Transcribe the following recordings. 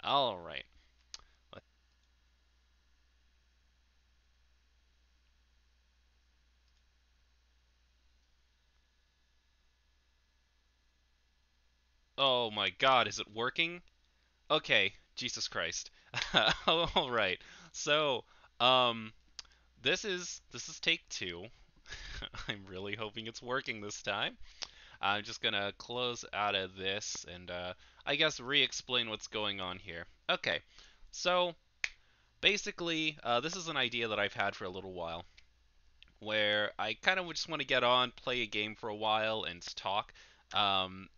All right. Oh my God, is it working? Okay, Jesus Christ. All right. So, um, this is take two. I'm really hoping it's working this time. I'm just gonna close out of this and I guess re-explain what's going on here. Okay, so basically, this is an idea that I've had for a little while, where I kind of just want to get on, play a game for a while, and talk. Um,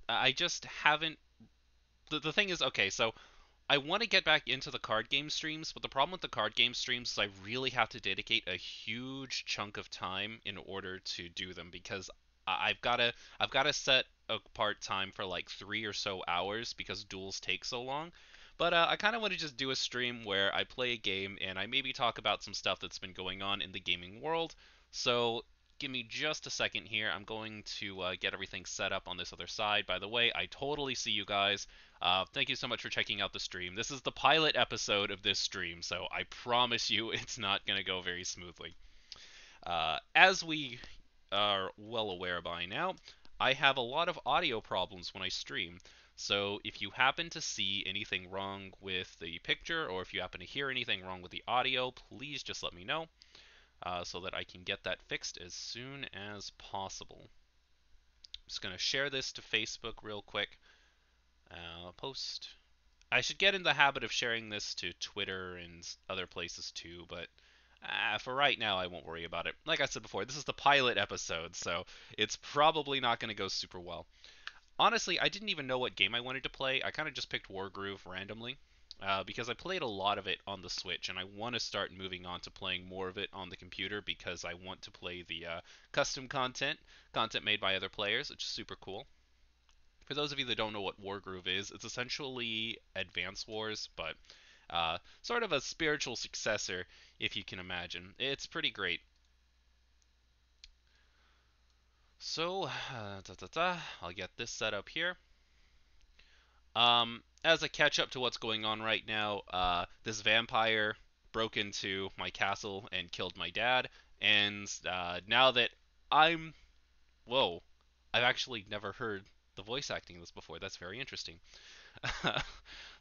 I just haven't. The thing is, okay, so I want to get back into the card game streams, but the problem with the card game streams is I really have to dedicate a huge chunk of time in order to do them because I've got to set apart time for like 3 or so hours because duels take so long. But I kind of want to just do a stream where I play a game and I maybe talk about some stuff that's been going on in the gaming world. So give me just a second here. I'm going to get everything set up on this other side. By the way, I totally see you guys. Thank you so much for checking out the stream. This is the pilot episode of this stream, so I promise you it's not going to go very smoothly. As we are well aware by now, I have a lot of audio problems when I stream. So if you happen to see anything wrong with the picture, or if you happen to hear anything wrong with the audio, please just let me know so that I can get that fixed as soon as possible. I'm just going to share this to Facebook real quick. Post. I should get in the habit of sharing this to Twitter and other places too, but for right now, I won't worry about it. Like I said before, this is the pilot episode, so it's probably not going to go super well. Honestly, I didn't even know what game I wanted to play. I kind of just picked Wargroove randomly. Because I played a lot of it on the Switch, and I want to start moving on to playing more of it on the computer because I want to play the custom content made by other players, which is super cool. For those of you that don't know what Wargroove is, it's essentially Advance Wars, but sort of a spiritual successor, if you can imagine. It's pretty great. So, I'll get this set up here. As a catch up to what's going on right now, this vampire broke into my castle and killed my dad, and now that I'm. Whoa, I've actually never heard the voice acting of this before. That's very interesting.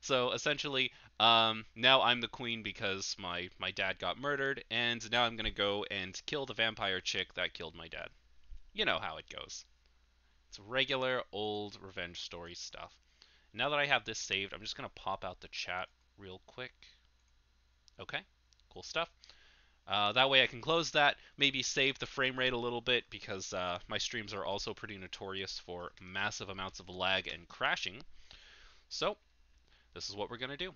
So essentially, now I'm the queen because my dad got murdered, and now I'm gonna go and kill the vampire chick that killed my dad. You know how it goes. It's regular old revenge story stuff. Now that I have this saved, I'm just gonna pop out the chat real quick. Okay, cool stuff. That way I can close that, maybe save the frame rate a little bit because my streams are also pretty notorious for massive amounts of lag and crashing. So this is what we're gonna do.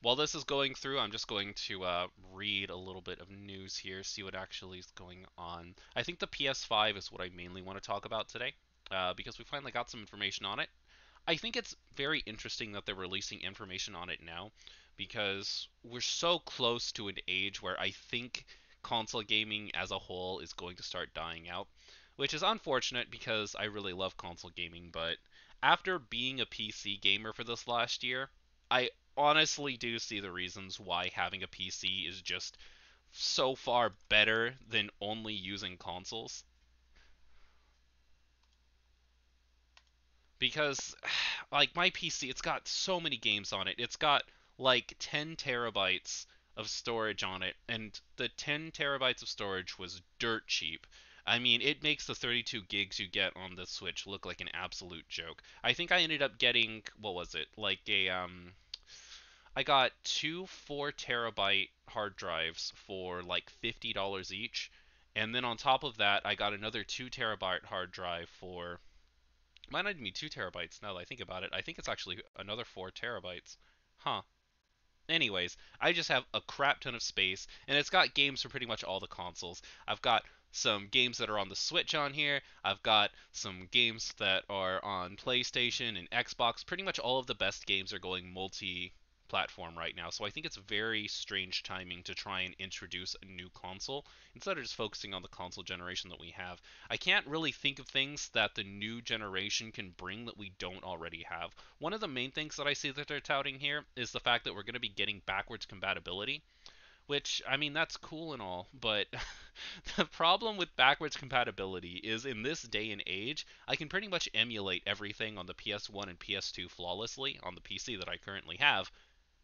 While this is going through, I'm just going to read a little bit of news here, see what actually is going on. I think the PS5 is what I mainly want to talk about today, because we finally got some information on it. I think it's very interesting that they're releasing information on it now, because we're so close to an age where I think console gaming as a whole is going to start dying out, which is unfortunate because I really love console gaming, but after being a PC gamer for this last year, I honestly do see the reasons why having a PC is just so far better than only using consoles. Because, like, my PC, it's got so many games on it. It's got like 10 terabytes of storage on it, and the 10 terabytes of storage was dirt cheap. I mean, it makes the 32 gigs you get on the Switch look like an absolute joke. I think I ended up getting, what was it? Like I got two 4 terabyte hard drives for like $50 each. And then on top of that, I got another 2 terabyte hard drive for. Might not even be 2 terabytes now that I think about it. I think it's actually another 4 terabytes. Huh. Anyways, I just have a crap ton of space, and it's got games for pretty much all the consoles. I've got some games that are on the Switch on here. I've got some games that are on PlayStation and Xbox. Pretty much all of the best games are going multi platform right now. So I think it's very strange timing to try and introduce a new console instead of just focusing on the console generation that we have. I can't really think of things that the new generation can bring that we don't already have. One of the main things that I see that they're touting here is the fact that we're going to be getting backwards compatibility, which, I mean, that's cool and all, but the problem with backwards compatibility is in this day and age, I can pretty much emulate everything on the PS1 and PS2 flawlessly on the PC that I currently have.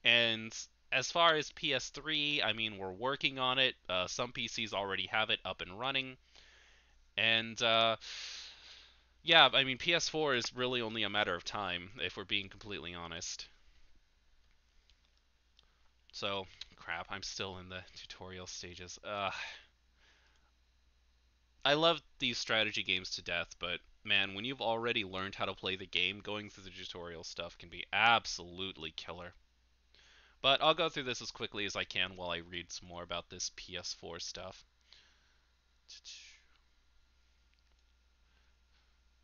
And as far as PS3, I mean, we're working on it. Some PCs already have it up and running. And yeah, I mean, PS4 is really only a matter of time, if we're being completely honest. So, crap, I'm still in the tutorial stages. I love these strategy games to death, but man, when you've already learned how to play the game, going through the tutorial stuff can be absolutely killer. But I'll go through this as quickly as I can while I read some more about this PS4 stuff.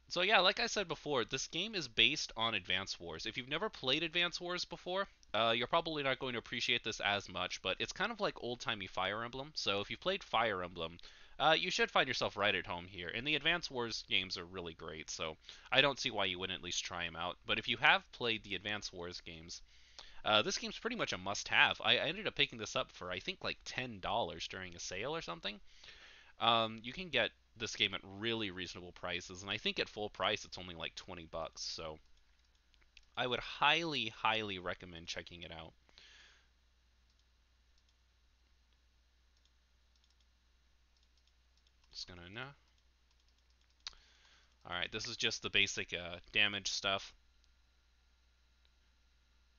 So yeah, like I said before, this game is based on Advance Wars. If you've never played Advance Wars before, you're probably not going to appreciate this as much, but it's kind of like old-timey Fire Emblem. So if you've played Fire Emblem, you should find yourself right at home here. And the Advance Wars games are really great, so I don't see why you wouldn't at least try them out. But if you have played the Advance Wars games, this game's pretty much a must-have. I ended up picking this up for I think like $10 during a sale or something. You can get this game at really reasonable prices, and I think at full price it's only like 20 bucks. So I would highly, highly recommend checking it out. Just gonna no. All right, this is just the basic damage stuff.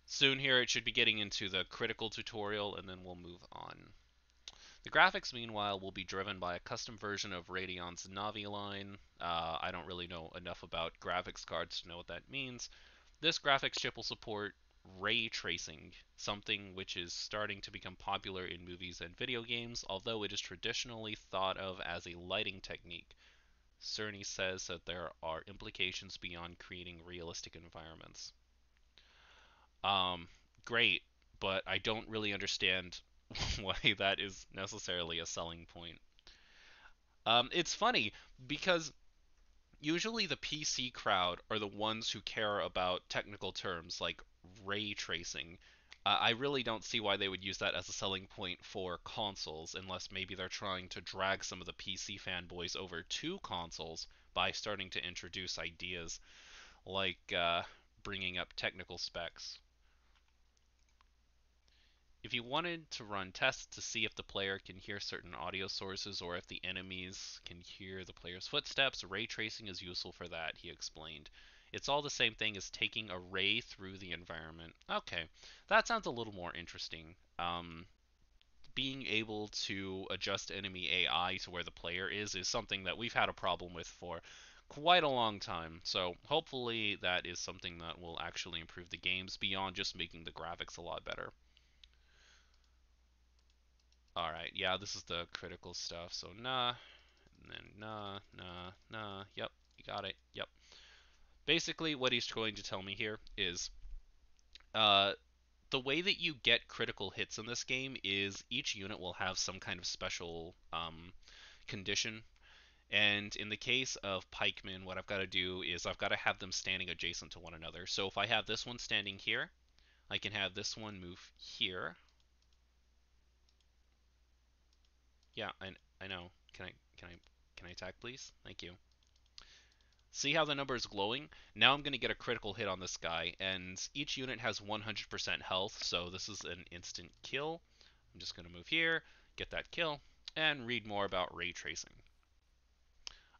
Soon here it should be getting into the critical tutorial, and then we'll move on. The graphics, meanwhile, will be driven by a custom version of Radeon's Navi line. I don't really know enough about graphics cards to know what that means. This graphics chip will support ray tracing, something which is starting to become popular in movies and video games, although it is traditionally thought of as a lighting technique. Cerny says that there are implications beyond creating realistic environments. Um, Great, but I don't really understand why that is necessarily a selling point. It's funny because usually the PC crowd are the ones who care about technical terms like ray tracing. I really don't see why they would use that as a selling point for consoles, unless maybe they're trying to drag some of the PC fanboys over to consoles by starting to introduce ideas like bringing up technical specs. If you wanted to run tests to see if the player can hear certain audio sources or if the enemies can hear the player's footsteps, ray tracing is useful for that, he explained. It's all the same thing as taking a ray through the environment. Okay, that sounds a little more interesting. Being able to adjust enemy AI to where the player is something that we've had a problem with for quite a long time. So hopefully that is something that will actually improve the games beyond just making the graphics a lot better. Alright, yeah, this is the critical stuff. So nah, and then nah, nah, nah. Yep, you got it. Yep. Basically, what he's going to tell me here is uh, the way that you get critical hits in this game is each unit will have some kind of special condition. And in the case of pikemen, what I've got to do is I've got to have them standing adjacent to one another. So if I have this one standing here, I can have this one move here. Yeah, I know. Can I attack, please? Thank you. See how the number is glowing? Now I'm going to get a critical hit on this guy, and each unit has 100% health, so this is an instant kill. I'm just going to move here, get that kill, and read more about ray tracing.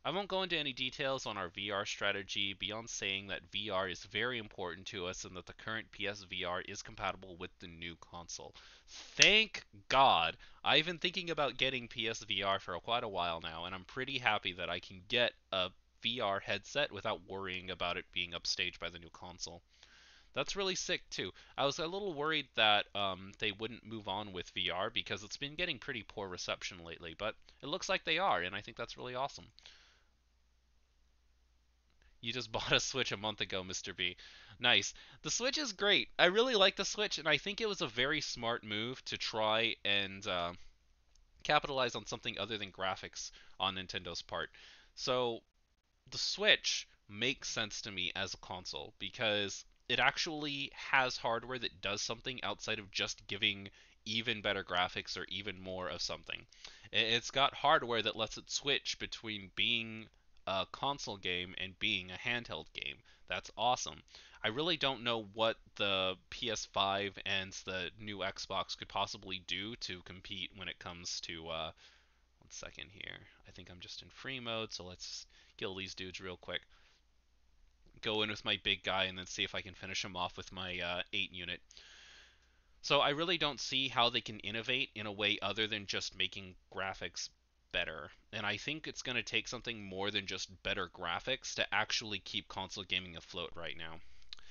I won't go into any details on our VR strategy beyond saying that VR is very important to us and that the current PSVR is compatible with the new console. Thank God! I've been thinking about getting PSVR for quite a while now, and I'm pretty happy that I can get a VR headset without worrying about it being upstaged by the new console. That's really sick too. I was a little worried that they wouldn't move on with VR because it's been getting pretty poor reception lately, but it looks like they are, and I think that's really awesome. You just bought a Switch a month ago, Mr. B. Nice. The Switch is great. I really like the Switch, and I think it was a very smart move to try and capitalize on something other than graphics on Nintendo's part. So the Switch makes sense to me as a console because it actually has hardware that does something outside of just giving even better graphics or even more of something. It's got hardware that lets it switch between being a console game and being a handheld game. That's awesome. I really don't know what the PS5 and the new Xbox could possibly do to compete when it comes to 1 second here. I think I'm just in free mode, so let's kill these dudes real quick. Go in with my big guy and then see if I can finish him off with my 8 unit. So I really don't see how they can innovate in a way other than just making graphics better. And I think it's going to take something more than just better graphics to actually keep console gaming afloat right now.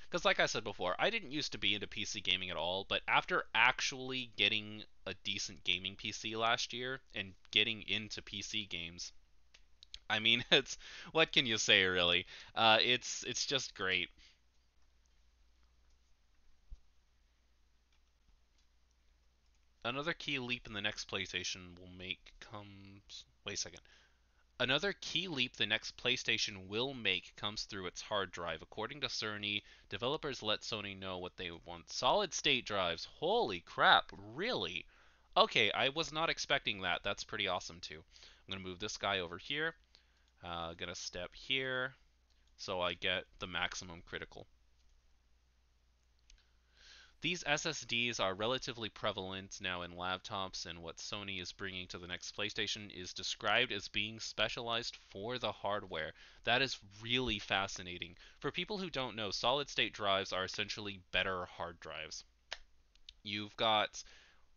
Because, like I said before, I didn't used to be into PC gaming at all, but after actually getting a decent gaming PC last year and getting into PC games, I mean, it's what can you say really? It's just great. Another key leap in the next PlayStation will make comes. Wait a second. Another key leap the next PlayStation will make comes through its hard drive. According to Cerny, developers let Sony know what they want. Solid state drives. Holy crap, really? Okay, I was not expecting that. That's pretty awesome too. I'm gonna move this guy over here. Gonna step here so I get the maximum critical. These SSDs are relatively prevalent now in laptops, and what Sony is bringing to the next PlayStation is described as being specialized for the hardware. That is really fascinating. For people who don't know, solid state drives are essentially better hard drives. You've got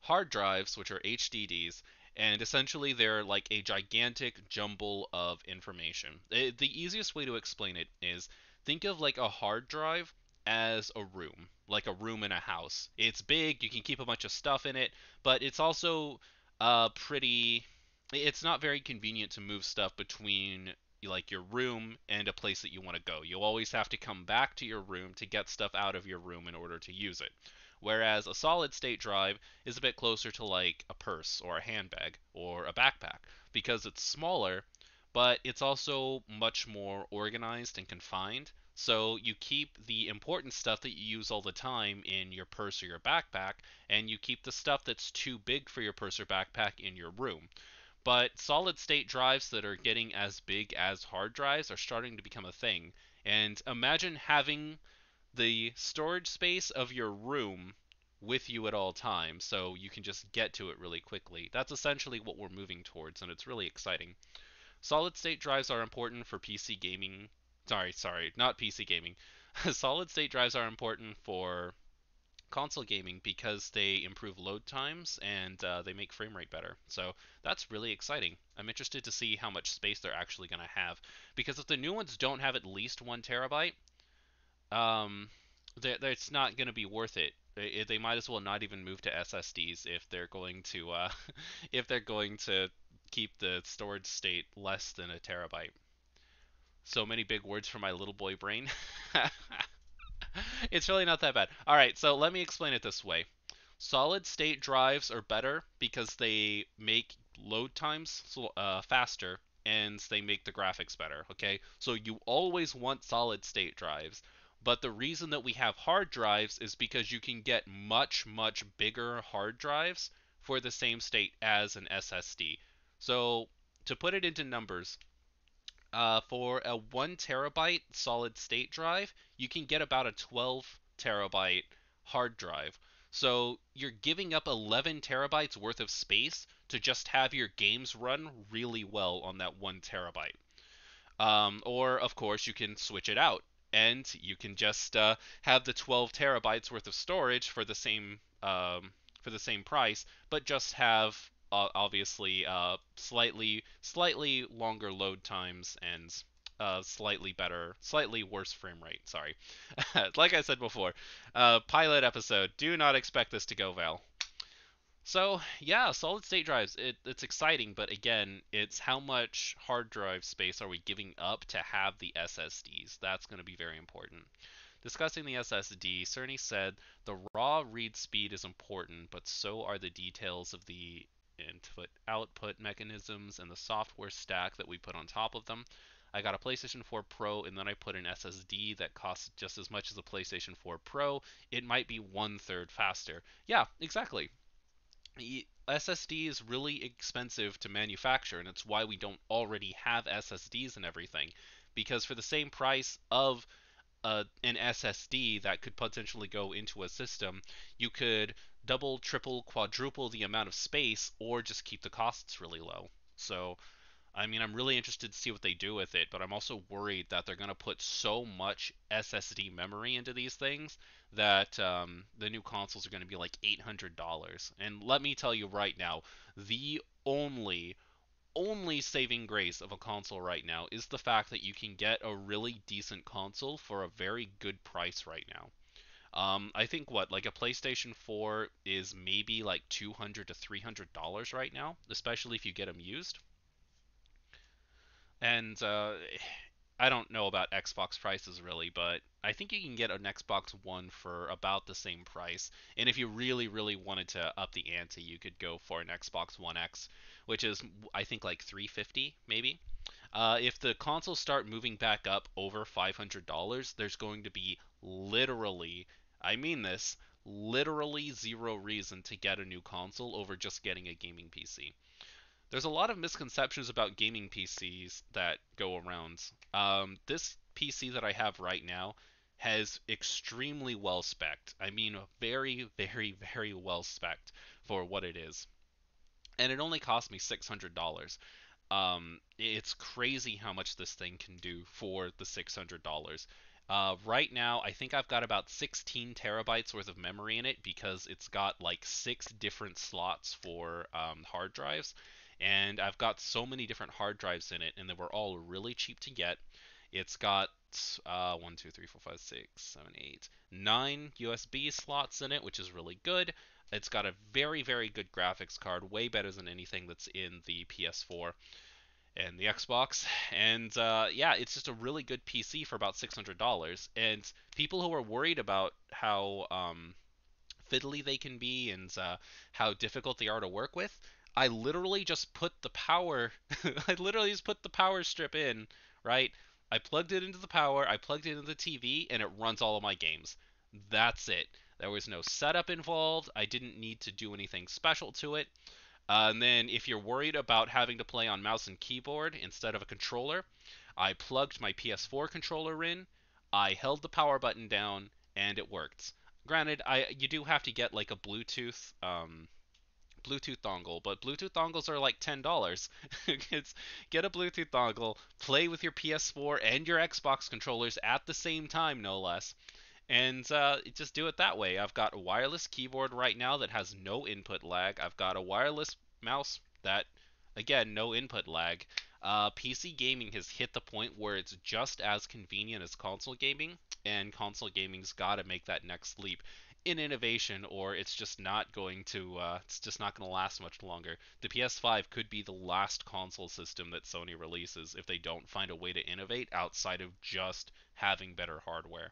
hard drives, which are HDDs, and essentially they're like a gigantic jumble of information. The easiest way to explain it is think of like a hard drive as a room, like a room in a house. It's big, you can keep a bunch of stuff in it, but it's also pretty. It's not very convenient to move stuff between like your room and a place that you want to go. You always have to come back to your room to get stuff out of your room in order to use it. Whereas a solid state drive is a bit closer to like a purse or a handbag or a backpack because it's smaller, but it's also much more organized and confined. So you keep the important stuff that you use all the time in your purse or your backpack, and you keep the stuff that's too big for your purse or backpack in your room. But solid state drives that are getting as big as hard drives are starting to become a thing. And imagine having the storage space of your room with you at all times, so you can just get to it really quickly. That's essentially what we're moving towards, and it's really exciting. Solid state drives are important for PC gaming. Sorry, not PC gaming. Solid state drives are important for console gaming because they improve load times and they make frame rate better. So that's really exciting. I'm interested to see how much space they're actually going to have because if the new ones don't have at least 1 terabyte, um, it's not going to be worth it. They might as well not even move to SSDs if they're going to if they're going to keep the storage state less than a terabyte. So many big words for my little boy brain. It's really not that bad. All right, so let me explain it this way. Solid state drives are better because they make load times faster and they make the graphics better. Okay, so you always want solid state drives, but the reason that we have hard drives is because you can get much bigger hard drives for the same state as an SSD. So to put it into numbers, for a 1 terabyte solid state drive, you can get about a 12 terabyte hard drive. So you're giving up 11 terabytes worth of space to just have your games run really well on that 1 terabyte. Or, of course, you can switch it out and you can just have the 12 terabytes worth of storage for the same price, but just have obviously slightly longer load times and slightly worse frame rate. Sorry, like I said before, pilot episode. Do not expect this to go well. So yeah, solid state drives. It's exciting, but again, it's how much hard drive space are we giving up to have the SSDs? That's going to be very important. Discussing the SSD, Cerny said the raw read speed is important, but so are the details of the input output mechanisms and the software stack that we put on top of them. I got a PlayStation 4 Pro and then I put an SSD that costs just as much as a PlayStation 4 Pro. It might be one third faster. Yeah, exactly. SSD is really expensive to manufacture, and it's why we don't already have SSDs and everything. Because for the same price of an SSD that could potentially go into a system, you could double, triple, quadruple the amount of space, or just keep the costs really low. So I mean, I'm really interested to see what they do with it, but I'm also worried that they're going to put so much SSD memory into these things that the new consoles are going to be like $800. And let me tell you right now, the only saving grace of a console right now is the fact that you can get a really decent console for a very good price right now. I think what like a PlayStation 4 is maybe like $200 to $300 right now, especially if you get them used. And I don't know about Xbox prices really, but I think you can get an Xbox One for about the same price. And if you really, really wanted to up the ante, you could go for an Xbox One X, which is I think like 350 maybe. If the consoles start moving back up over $500, there's going to be literally, I mean this, literally zero reason to get a new console over just getting a gaming PC. There's a lot of misconceptions about gaming PCs that go around. This PC that I have right now has extremely well spec'd. I mean, very, very, very well spec'd for what it is. And it only cost me $600. It's crazy how much this thing can do for the $600. Right now, I think I've got about 16 terabytes worth of memory in it because it's got like 6 different slots for hard drives. And I've got so many different hard drives in it, and they were all really cheap to get. It's got 1, 2, 3, 4, 5, 6, 7, 8, 9 USB slots in it, which is really good. It's got a very, very good graphics card, way better than anything that's in the PS4 and the Xbox. And yeah, it's just a really good PC for about $600. And people who are worried about how fiddly they can be and how difficult they are to work with, I literally just put the power, I literally just put the power strip in, right? I plugged it into the power, I plugged it into the TV, and it runs all of my games. That's it. There was no setup involved. I didn't need to do anything special to it. And then if you're worried about having to play on mouse and keyboard instead of a controller, I plugged my PS4 controller in, I held the power button down, and it worked. Granted, I you do have to get like a Bluetooth dongle, but Bluetooth dongles are like $10. It's get a Bluetooth dongle, play with your PS4 and your Xbox controllers at the same time, no less, and just do it that way. I've got a wireless keyboard right now that has no input lag. I've got a wireless mouse that, again, no input lag. PC gaming has hit the point where it's just as convenient as console gaming, and console gaming's got to make that next leap in innovation, or it's just not going to last much longer. The PS5 could be the last console system that Sony releases if they don't find a way to innovate outside of just having better hardware.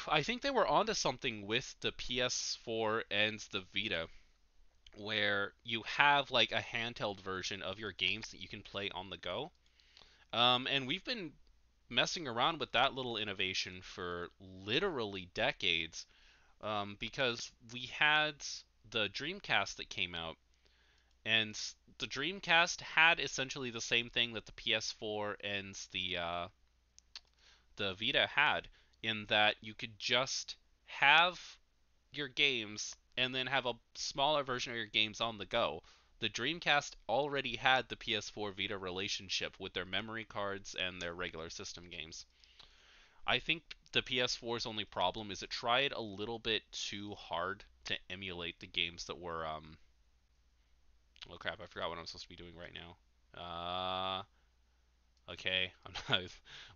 I think they were onto something with the PS4 and the Vita, where you have like a handheld version of your games that you can play on the go. And we've been messing around with that little innovation for literally decades, because we had the Dreamcast that came out, and the Dreamcast had essentially the same thing that the PS4 and the Vita had, in that you could just have your games and then have a smaller version of your games on the go. The Dreamcast already had the PS4 Vita relationship with their memory cards and their regular system games. I think the PS4's only problem is it tried a little bit too hard to emulate the games that were oh crap, I forgot what I'm supposed to be doing right now. Okay, I'm not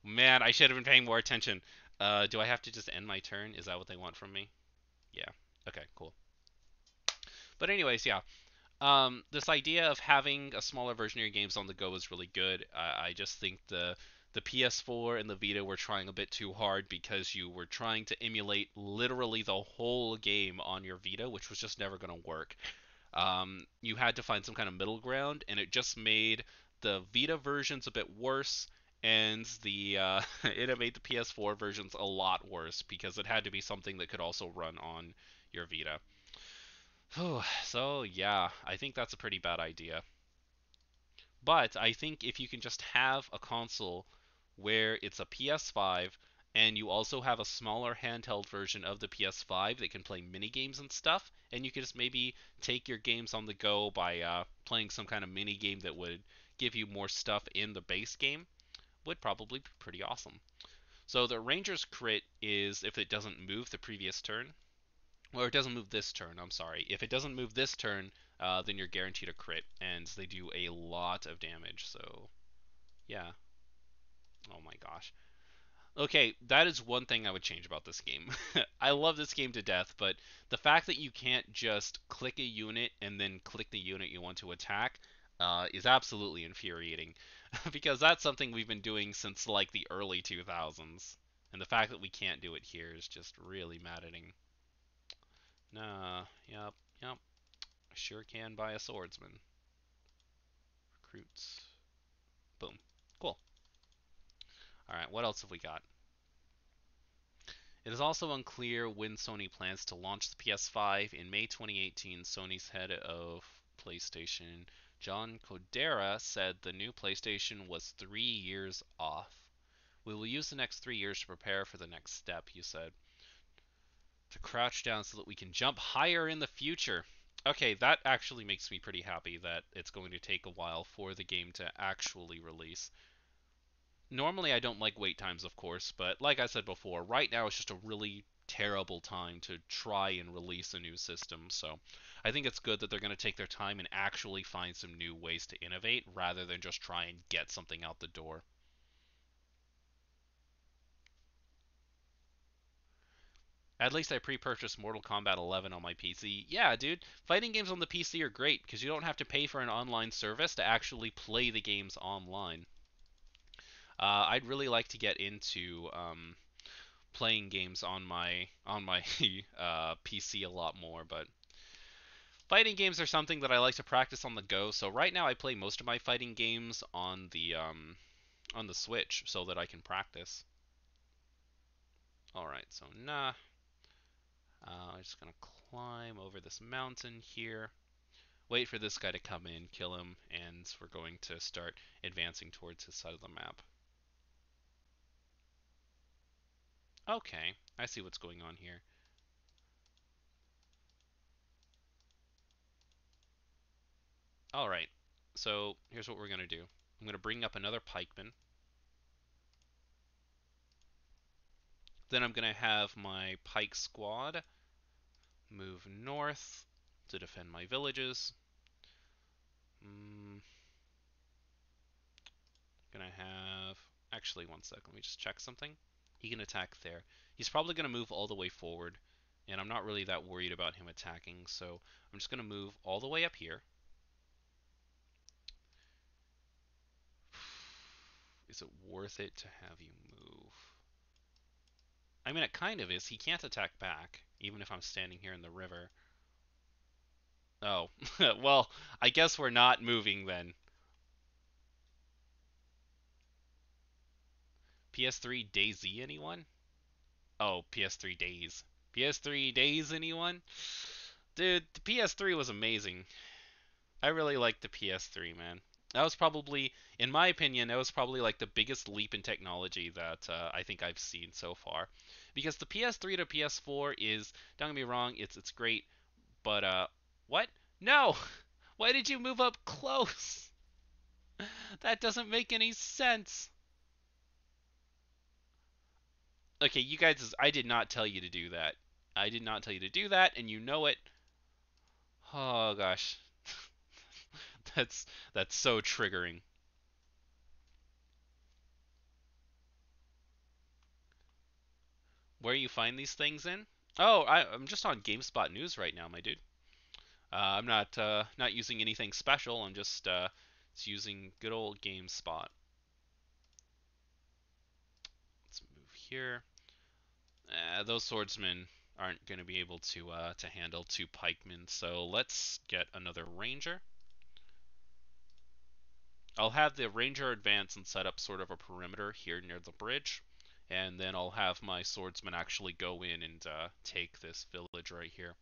man, I should have been paying more attention. Do I have to just end my turn? Is that what they want from me? Yeah. Okay, cool. But anyways, yeah. This idea of having a smaller version of your games on the go is really good. I just think the PS4 and the Vita were trying a bit too hard because you were trying to emulate literally the whole game on your Vita, which was just never going to work. You had to find some kind of middle ground, and it just made the Vita versions a bit worse, and the it made the PS4 versions a lot worse because it had to be something that could also run on your Vita. So yeah, I think that's a pretty bad idea. But I think if you can just have a console where it's a PS5 and you also have a smaller handheld version of the PS5 that can play mini games and stuff, and you can just maybe take your games on the go by playing some kind of mini game that would give you more stuff in the base game, would probably be pretty awesome. So the Ranger's crit is if it doesn't move the previous turn, or it doesn't move this turn, I'm sorry. If it doesn't move this turn, then you're guaranteed a crit, and they do a lot of damage, so yeah. Oh my gosh. Okay, that is one thing I would change about this game. I love this game to death, but the fact that you can't just click a unit and then click the unit you want to attack is absolutely infuriating. Because that's something we've been doing since like the early 2000s. And the fact that we can't do it here is just really maddening. Nah, yep, yep. I sure can buy a swordsman. Recruits. Boom. Cool. Alright, what else have we got? It is also unclear when Sony plans to launch the PS5. In May 2018, Sony's head of PlayStation, John Codera, said the new PlayStation was 3 years off. We will use the next 3 years to prepare for the next step, he said. To crouch down so that we can jump higher in the future. Okay, that actually makes me pretty happy that it's going to take a while for the game to actually release. Normally, I don't like wait times, of course, but like I said before, right now it's just a really terrible time to try and release a new system. So I think it's good that they're going to take their time and actually find some new ways to innovate rather than just try and get something out the door. At least I pre-purchased Mortal Kombat 11 on my PC. Yeah, dude, fighting games on the PC are great because you don't have to pay for an online service to actually play the games online. I'd really like to get into playing games on my PC a lot more, but fighting games are something that I like to practice on the go. So right now I play most of my fighting games on the Switch so that I can practice. All right, so nah, I'm just gonna climb over this mountain here. Wait for this guy to come in, kill him, and we're going to start advancing towards his side of the map. Okay, I see what's going on here. Alright, so here's what we're going to do. I'm going to bring up another pikeman. Then I'm going to have my pike squad move north to defend my villages. Mm, gonna have... Actually, one sec, let me just check something. He can attack there. He's probably going to move all the way forward, and I'm not really that worried about him attacking, so I'm just going to move all the way up here. Is it worth it to have you move? I mean, it kind of is. He can't attack back, even if I'm standing here in the river. Oh, well, I guess we're not moving then. PS3 DayZ, anyone? Oh, PS3 Days. PS3 Days, anyone? Dude, the PS3 was amazing. I really liked the PS3, man. That was probably, in my opinion, that was probably like the biggest leap in technology that I think I've seen so far. Because the PS3 to PS4 is, don't get me wrong, it's great, but what? No! Why did you move up close? That doesn't make any sense. Okay, you guys, I did not tell you to do that. I did not tell you to do that, and you know it. Oh gosh, that's that's so triggering. Where you find these things in? Oh, I'm just on GameSpot News right now, my dude. I'm not using anything special. I'm just using good old GameSpot. Let's move here. Those swordsmen aren't going to be able to handle two pikemen, so let's get another ranger. I'll have the ranger advance and set up sort of a perimeter here near the bridge, and then I'll have my swordsman actually go in and take this village right here.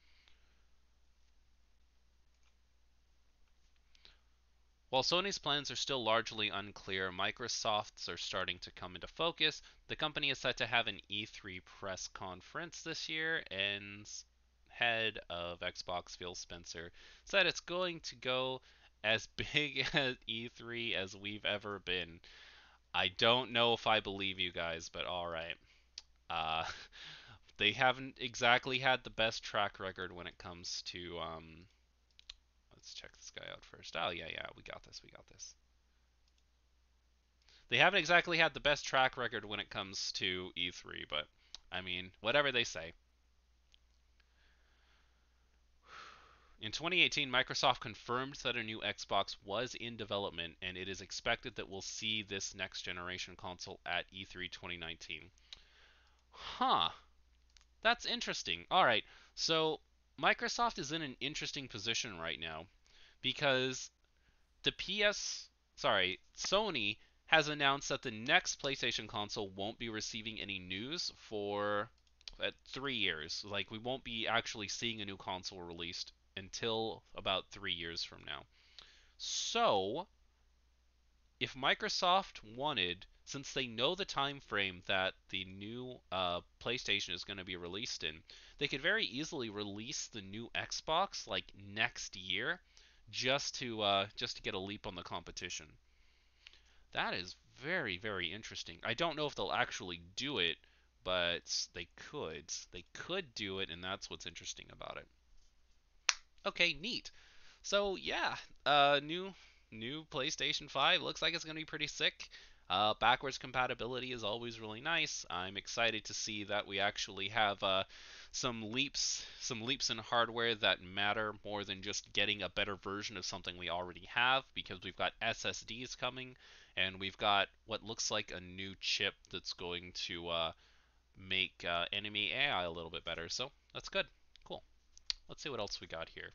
While Sony's plans are still largely unclear, Microsoft's are starting to come into focus. The company is set to have an E3 press conference this year, and head of Xbox Phil Spencer said it's going to go as big at E3 as we've ever been. I don't know if I believe you guys, but all right. Uh, they haven't exactly had the best track record when it comes to let's check this guy out first. Oh yeah, yeah, we got this. We got this. They haven't exactly had the best track record when it comes to E3, but I mean, whatever they say. In 2018, Microsoft confirmed that a new Xbox was in development, and it is expected that we'll see this next generation console at E3 2019. Huh, that's interesting. All right, so Microsoft is in an interesting position right now because the Sony has announced that the next PlayStation console won't be receiving any news for 3 years. Like, we won't be actually seeing a new console released until about 3 years from now. So, if Microsoft wanted, since they know the time frame that the new PlayStation is going to be released in, they could very easily release the new Xbox like next year, just to get a leap on the competition. That is very, very interesting. I don't know if they'll actually do it, but they could. They could do it, and that's what's interesting about it. Okay, neat. So yeah, new PlayStation 5 looks like it's gonna be pretty sick. Backwards compatibility is always really nice. I'm excited to see that we actually have some leaps in hardware that matter more than just getting a better version of something we already have, because we've got SSDs coming, and we've got what looks like a new chip that's going to make enemy AI a little bit better. So that's good. Cool. Let's see what else we got here.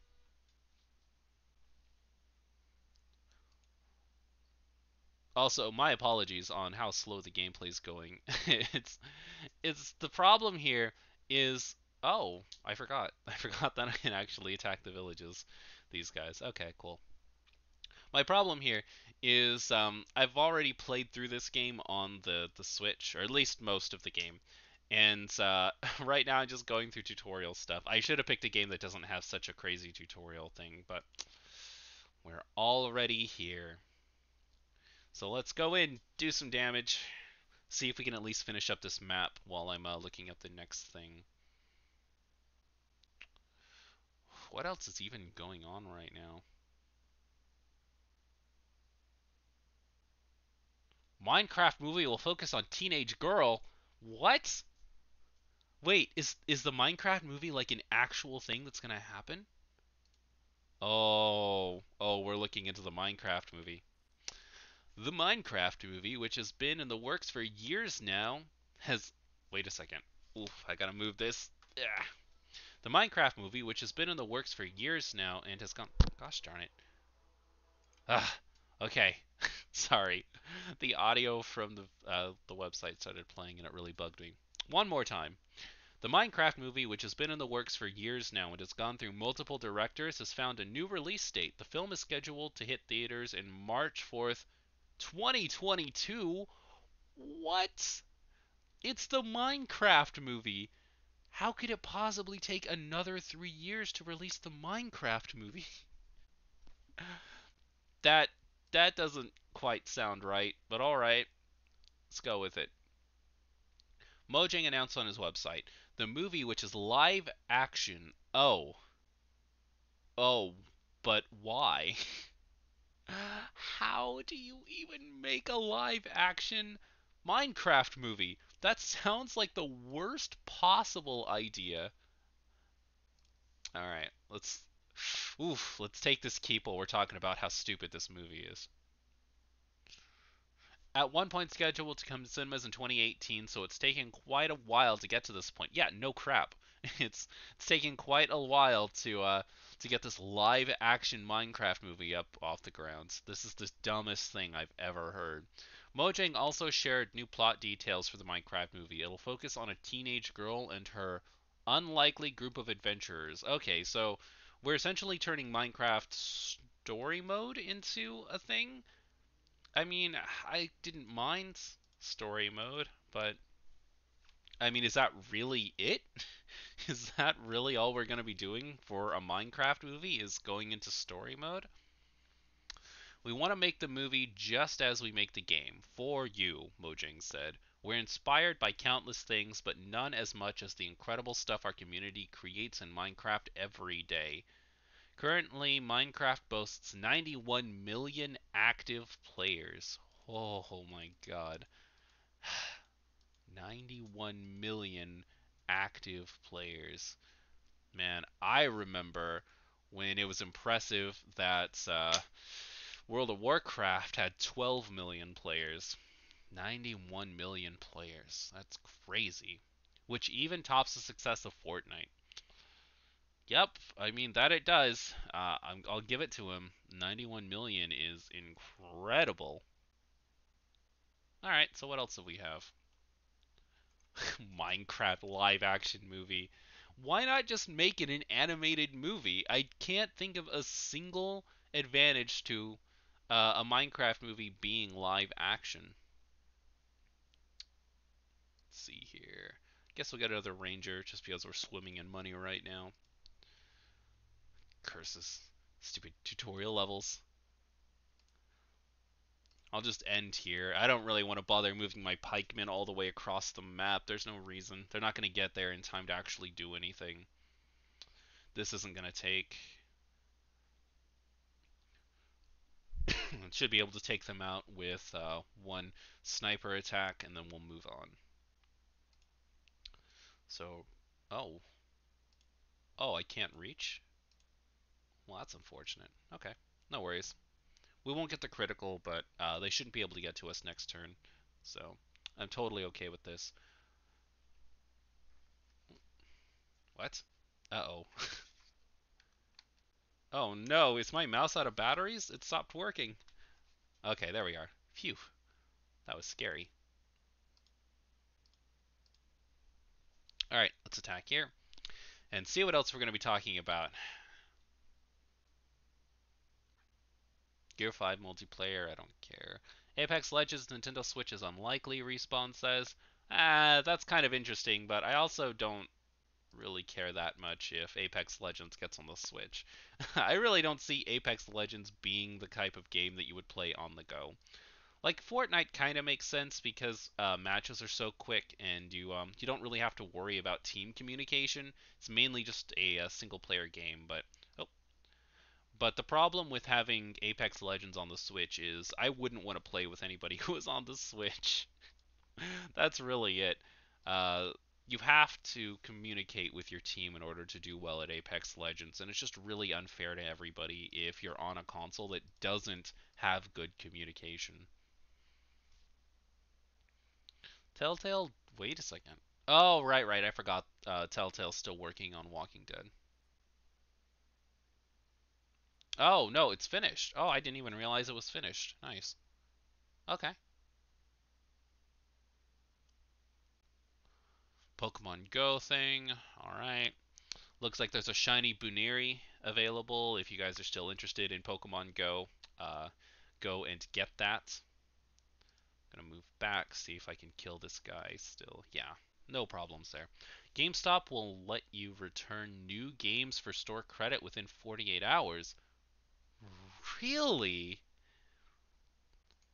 Also, my apologies on how slow the gameplay is going. it's it's the problem here is, oh, I forgot. I forgot that I can actually attack the villages. These guys. Okay, cool. My problem here is I've already played through this game on the Switch, or at least most of the game. And right now I'm just going through tutorial stuff. I should have picked a game that doesn't have such a crazy tutorial thing, but we're already here. So let's go in, do some damage, see if we can at least finish up this map while I'm looking up the next thing. What else is even going on right now? Minecraft movie will focus on teenage girl. What? Wait, is the Minecraft movie like an actual thing that's gonna happen? Oh, we're looking into the Minecraft movie. The Minecraft movie, which has been in the works for years now, has. Wait a second. Oof, I gotta move this. Yeah. The Minecraft movie, which has been in the works for years now and has gone. Gosh darn it. Ah, okay. Sorry. The audio from the website started playing and it really bugged me. One more time. The Minecraft movie, which has been in the works for years now and has gone through multiple directors, has found a new release date. The film is scheduled to hit theaters in March 4th, 2022. What? It's the Minecraft movie. How could it possibly take another 3 years to release the Minecraft movie? that that doesn't quite sound right, but all right, let's go with it. Mojang announced on his website the movie, which is live action. Oh, but why? How do you even make a live action Minecraft movie? That sounds like the worst possible idea. All right, let's. Oof, let's take this keep while we're talking about how stupid this movie is. At one point scheduled to come to cinemas in 2018, so it's taken quite a while to get to this point. Yeah, no crap. It's taken quite a while to get this live action Minecraft movie up off the ground. This is the dumbest thing I've ever heard. Mojang also shared new plot details for the Minecraft movie. It'll focus on a teenage girl and her unlikely group of adventurers. Okay, so we're essentially turning Minecraft story mode into a thing. I mean, I didn't mind story mode, but I mean, is that really it? Is that really all we're going to be doing for a Minecraft movie is going into story mode? We want to make the movie just as we make the game, for you, Mojang said. We're inspired by countless things, but none as much as the incredible stuff our community creates in Minecraft every day. Currently, Minecraft boasts 91 million active players. Oh my god. 91 million active players. Man, I remember when it was impressive that World of Warcraft had 12 million players. 91 million players. That's crazy. Which even tops the success of Fortnite. Yep, I mean that it does. I'll give it to him. 91 million is incredible. All right, so what else do we have? Minecraft live action movie. Why not just make it an animated movie? I can't think of a single advantage to a Minecraft movie being live action. Let's see here. Guess we'll get another ranger just because we're swimming in money right now. Curses. Stupid tutorial levels. I'll just end here. I don't really want to bother moving my pikemen all the way across the map. There's no reason. They're not going to get there in time to actually do anything. This isn't going to take. Should be able to take them out with one sniper attack, and then we'll move on. So, oh, oh, I can't reach? Well, that's unfortunate. Okay, no worries. We won't get the critical, but they shouldn't be able to get to us next turn. So, I'm totally okay with this. What? Uh-oh. Oh no, is my mouse out of batteries? It stopped working. Okay, there we are. Phew, that was scary. Alright, let's attack here and see what else we're going to be talking about. Gear 5 multiplayer, I don't care. Apex Legends Nintendo Switch is unlikely, Respawn says. That's kind of interesting, but I also don't really care that much if Apex Legends gets on the Switch. I really don't see Apex Legends being the type of game that you would play on the go. Like Fortnite kind of makes sense because matches are so quick and you don't really have to worry about team communication. It's mainly just a single player game, oh, but the problem with having Apex Legends on the Switch is I wouldn't want to play with anybody who is on the Switch. That's really it. Uh, you have to communicate with your team in order to do well at Apex Legends, and it's just really unfair to everybody if you're on a console that doesn't have good communication. Telltale, wait a second. Oh, right, right. I forgot. Telltale's still working on Walking Dead. Oh, no, it's finished. Oh, I didn't even realize it was finished. Nice. Okay. Pokemon Go thing. All right. Looks like there's a shiny Buniri available. If you guys are still interested in Pokemon Go, uh, go and get that. Gonna move back, see if I can kill this guy still. Yeah, no problems there. GameStop will let you return new games for store credit within 48 hours. Really?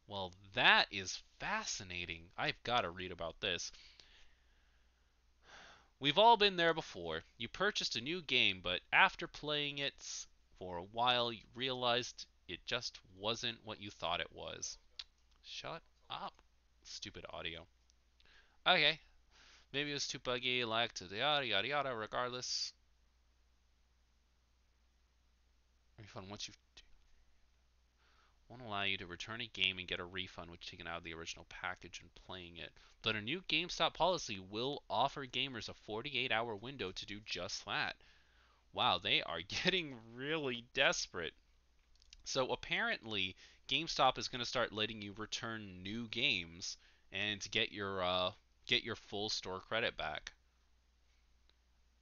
Well, that is fascinating. I've got to read about this. We've all been there before. You purchased a new game, but after playing it for a while, you realized it just wasn't what you thought it was. Shut up. Stupid audio. Okay, maybe it was too buggy, lagged to the yada yada yada, regardless. refund once you've won't allow you to return a game and get a refund which taken out of the original package and playing it. But a new GameStop policy will offer gamers a 48-hour window to do just that. Wow, they are getting really desperate. So apparently, GameStop is going to start letting you return new games and get your full store credit back.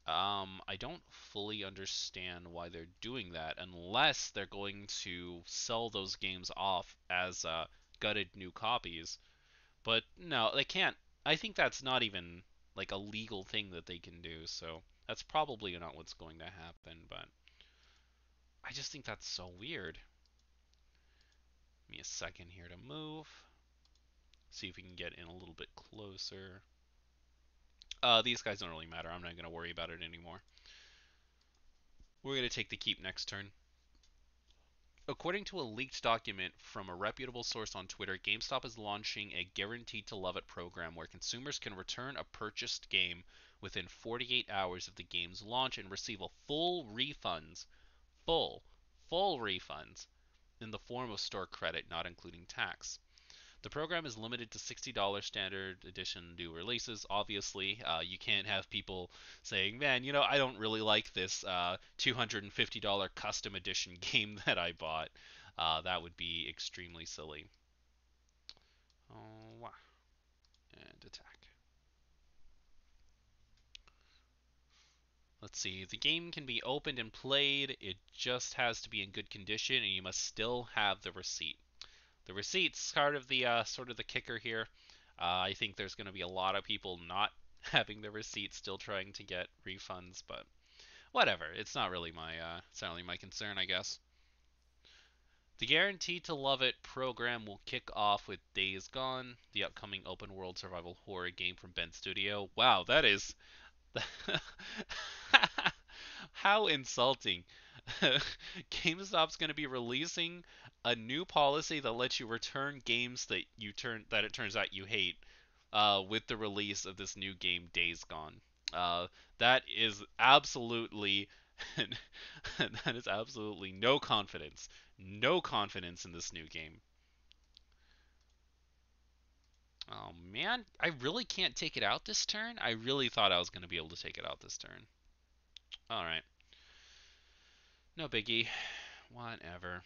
I don't fully understand why they're doing that unless they're going to sell those games off as gutted new copies. But no, they can't. I think that's not even like a legal thing that they can do. So that's probably not what's going to happen. But I just think that's so weird. Give me a second here to move. See if we can get in a little bit closer. These guys don't really matter. I'm not going to worry about it anymore. We're going to take the keep next turn. According to a leaked document from a reputable source on Twitter, GameStop is launching a Guaranteed to Love It program where consumers can return a purchased game within 48 hours of the game's launch and receive a full, full refunds in the form of store credit, not including tax. The program is limited to $60 standard edition new releases. Obviously, you can't have people saying, man, I don't really like this $250 custom edition game that I bought. That would be extremely silly. Oh, wow. And attack. Let's see. The game can be opened and played. It just has to be in good condition, and you must still have the receipt. The receipt's sort of the kicker here. I think there's going to be a lot of people not having the receipt, still trying to get refunds, but whatever. It's not really my concern, I guess. The Guaranteed to Love It program will kick off with Days Gone, the upcoming open world survival horror game from Bend Studio. Wow, that is how insulting. GameStop's going to be releasing a new policy that lets you return games that it turns out you hate with the release of this new game Days Gone. That is absolutely that is absolutely no confidence in this new game. Oh man, I really can't take it out this turn. I really thought I was going to be able to take it out this turn. All right, no biggie. Whatever.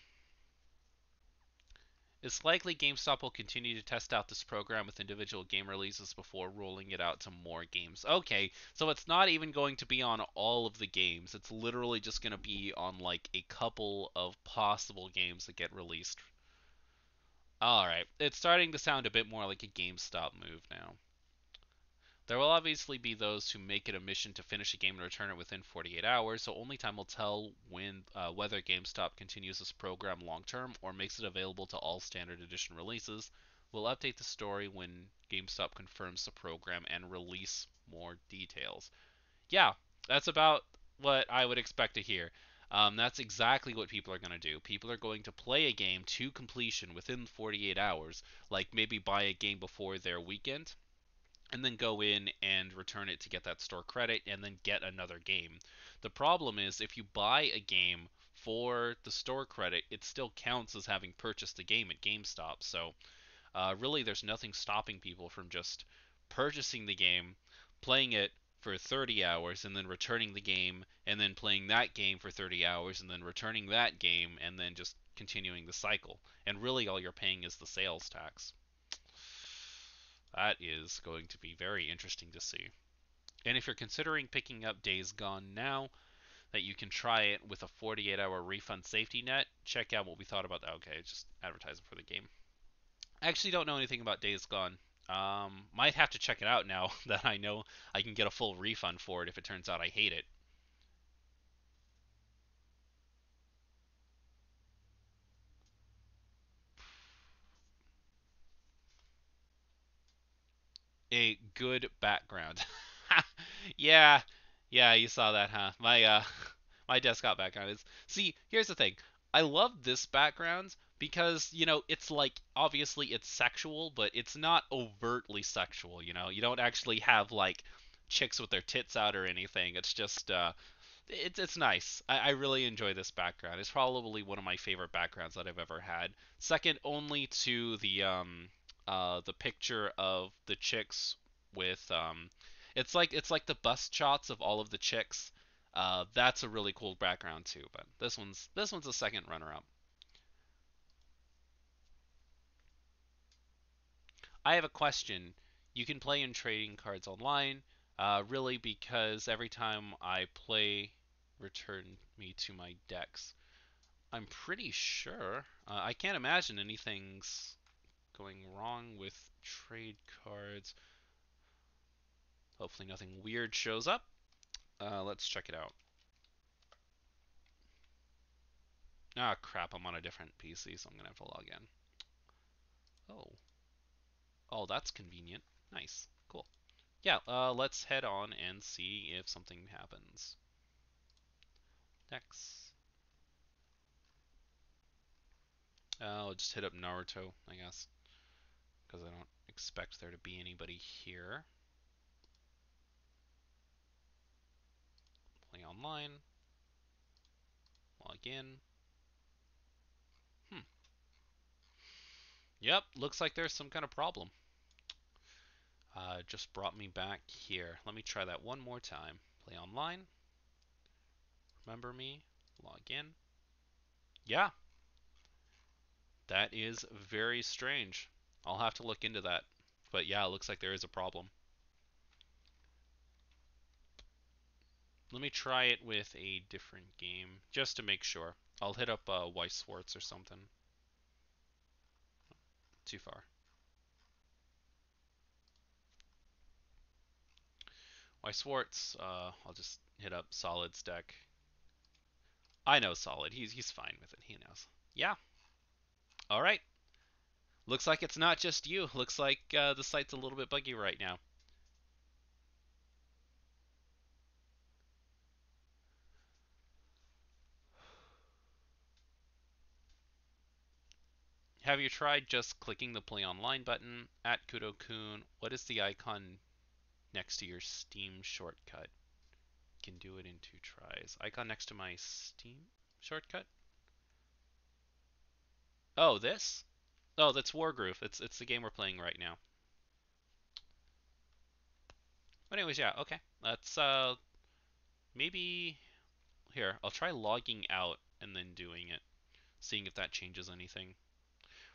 It's likely GameStop will continue to test out this program with individual game releases before rolling it out to more games. Okay, so it's not even going to be on all of the games. It's literally just going to be on like a couple of possible games that get released. Alright, it's starting to sound a bit more like a GameStop move now. There will obviously be those who make it a mission to finish a game and return it within 48 hours, so only time will tell whether GameStop continues this program long term or makes it available to all standard edition releases. We'll update the story when GameStop confirms the program and release more details. Yeah, that's about what I would expect to hear. That's exactly what people are going to do. People are going to play a game to completion within 48 hours, like maybe buy a game before their weekend and then go in and return it to get that store credit and then get another game. The problem is if you buy a game for the store credit, it still counts as having purchased the game at GameStop. So really, there's nothing stopping people from just purchasing the game, playing it for 30 hours, and then returning the game, and then playing that game for 30 hours, and then returning that game, and then just continuing the cycle. And really, all you're paying is the sales tax. That is going to be very interesting to see. And if you're considering picking up Days Gone now, that you can try it with a 48-hour refund safety net, check out what we thought about that. Okay, just advertising for the game. I actually don't know anything about Days Gone. Might have to check it out now that I know I can get a full refund for it if it turns out I hate it. A good background. Yeah, yeah, you saw that, huh? My desktop background is. See, here's the thing. I love this background because, it's like obviously it's sexual, but it's not overtly sexual, You don't actually have like chicks with their tits out or anything. It's just it's nice. I really enjoy this background. It's probably one of my favorite backgrounds that I've ever had. Second only to the picture of the chicks with it's like the bust shots of all of the chicks. That's a really cool background too. But this one's a second runner up. I have a question. You can play in trading cards online, really because every time I play, return me to my decks. I'm pretty sure. I can't imagine anything's going wrong with trade cards. Hopefully nothing weird shows up. Let's check it out. Ah, crap, I'm on a different PC, so I'm gonna have to log in. Oh. Oh, that's convenient. Nice. Cool. Yeah, let's head on and see if something happens. Next. I'll just hit up Naruto, I guess, because I don't expect there to be anybody here. Play online. Log in. Hmm. Yep, looks like there's some kind of problem. Just brought me back here. Let me try that one more time. Play online. Remember me. Log in. Yeah, that is very strange. I'll have to look into that. But yeah, it looks like there is a problem. Let me try it with a different game, just to make sure. I'll hit up Weiss Schwartz or something. Too far. Weiss Schwartz, I'll just hit up Solid's deck. I know Solid. He's fine with it. He knows. Yeah. All right. Looks like it's not just you. Looks like the site's a little bit buggy right now. Have you tried just clicking the play online button at Kudo-kun? What is the icon next to your Steam shortcut? Can do it in 2 tries. Icon next to my Steam shortcut? Oh, this? Oh, that's Wargroove. It's the game we're playing right now. But anyways, yeah, okay. Let's maybe here, I'll try logging out and then doing it, seeing if that changes anything.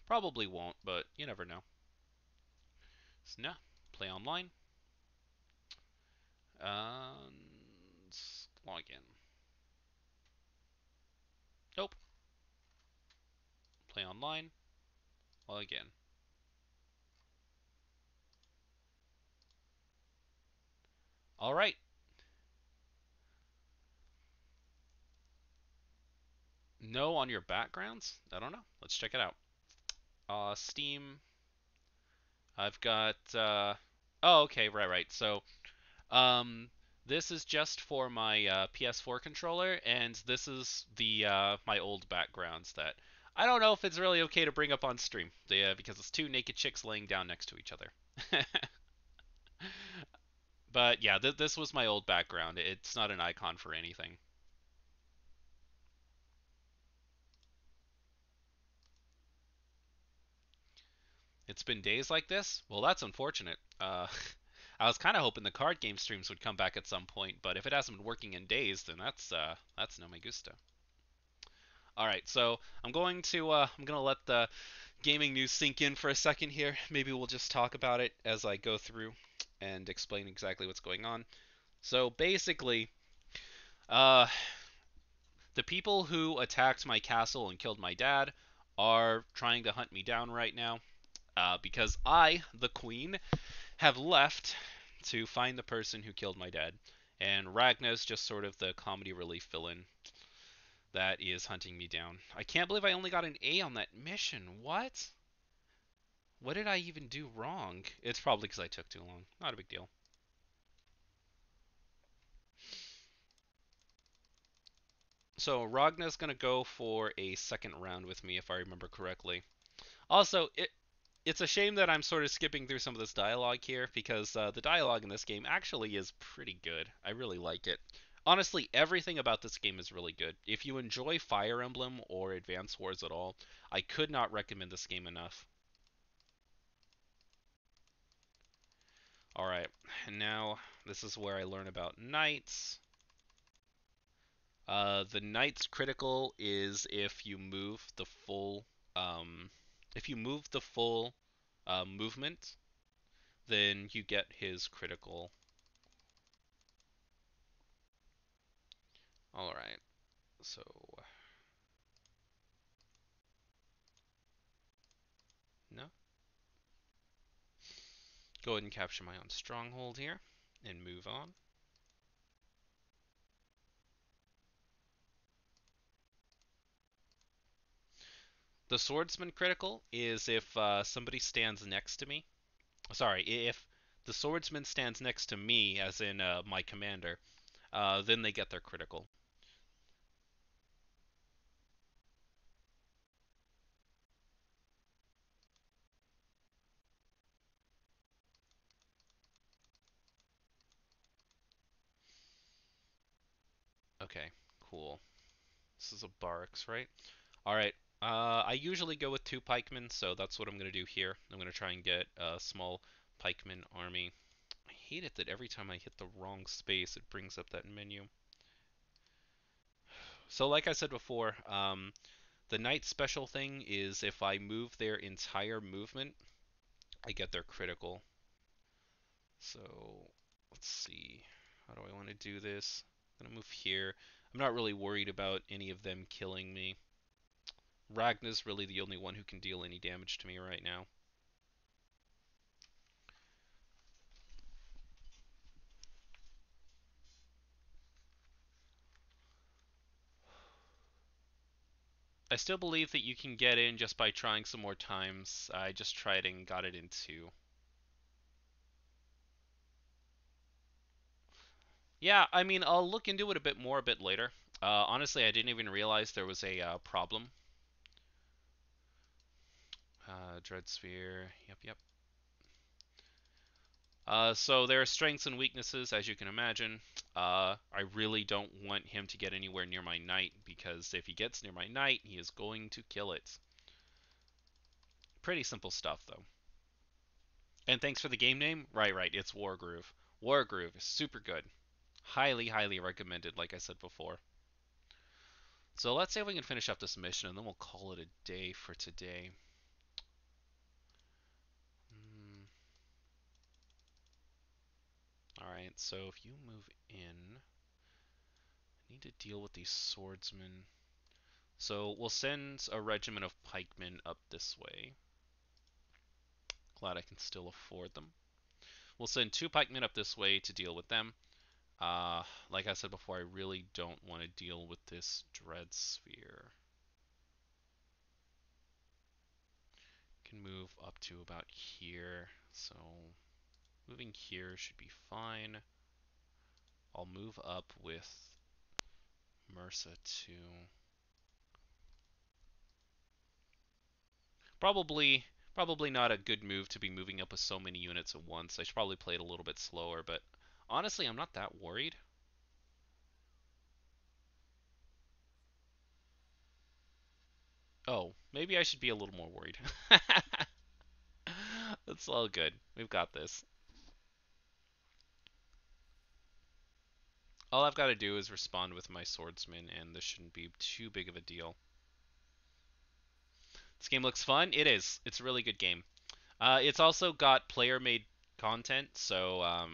Probably won't, but you never know. So, no, play online. Log in. Nope. Play online. Log in. All right. No on your backgrounds? I don't know. Let's check it out. Steam. I've got. Oh, okay. Right. So, um, this is just for my PS4 controller, and this is the my old backgrounds that I don't know if it's really okay to bring up on stream. Because it's two naked chicks laying down next to each other. But yeah, this was my old background. It's not an icon for anything. It's been days like this? Well, that's unfortunate. I was kind of hoping the card game streams would come back at some point, but if it hasn't been working in days, then that's no me gusta. All right, so I'm gonna let the gaming news sink in for a second here. Maybe we'll just talk about it as I go through and explain exactly what's going on. So basically, uh, the people who attacked my castle and killed my dad are trying to hunt me down right now, because I, the queen, have left to find the person who killed my dad. And Ragna's just sort of the comedy relief villain that is hunting me down. I can't believe I only got an A on that mission. What? What did I even do wrong? It's probably because I took too long. Not a big deal. So Ragna's gonna go for a second round with me if I remember correctly. Also, it's a shame that I'm sort of skipping through some of this dialogue here because the dialogue in this game actually is pretty good. I really like it. Honestly, everything about this game is really good. If you enjoy Fire Emblem or Advance Wars at all, I could not recommend this game enough. Alright, and now this is where I learn about knights. The knight's critical is um, if you move the full movement, then you get his critical. Alright, so no. Go ahead and capture my own stronghold here and move on. The swordsman critical is if somebody stands next to me. Sorry, if the swordsman stands next to me, as in my commander, then they get their critical. Okay, cool. This is a barracks, right? Alright, I usually go with two pikemen, so that's what I'm going to do here. I'm going to try and get a small pikeman army. I hate it that every time I hit the wrong space, it brings up that menu. So like I said before, the knight special thing is if I move their entire movement, I get their critical. So let's see. How do I want to do this? I'm gonna move here. I'm not really worried about any of them killing me. Ragna's really the only one who can deal any damage to me right now. I still believe that you can get in just by trying some more times. I just tried and got it in two. Yeah, I mean, I'll look into it a bit more a bit later. Honestly, I didn't even realize there was a problem. Dread Sphere. Yep, yep. So there are strengths and weaknesses, as you can imagine. I really don't want him to get anywhere near my knight, because if he gets near my knight, he is going to kill it. Pretty simple stuff, though. And thanks for the game name. Right, right, it's Wargroove. Wargroove is super good. Highly, highly recommended, like I said before. So let's see if we can finish up this mission, and then we'll call it a day for today. Mm, Alright, so if you move in, I need to deal with these swordsmen. So we'll send a regiment of pikemen up this way. Glad I can still afford them. We'll send two pikemen up this way to deal with them. Like I said before, I really don't want to deal with this dread sphere. Can move up to about here, so moving here should be fine. I'll move up with MRSA too. Probably not a good move to be moving up with so many units at once. I should probably play it a little bit slower, but honestly, I'm not that worried. Oh, maybe I should be a little more worried. That's all good. We've got this. All I've got to do is respond with my swordsman, and this shouldn't be too big of a deal. This game looks fun. It is. It's a really good game. It's also got player-made content, so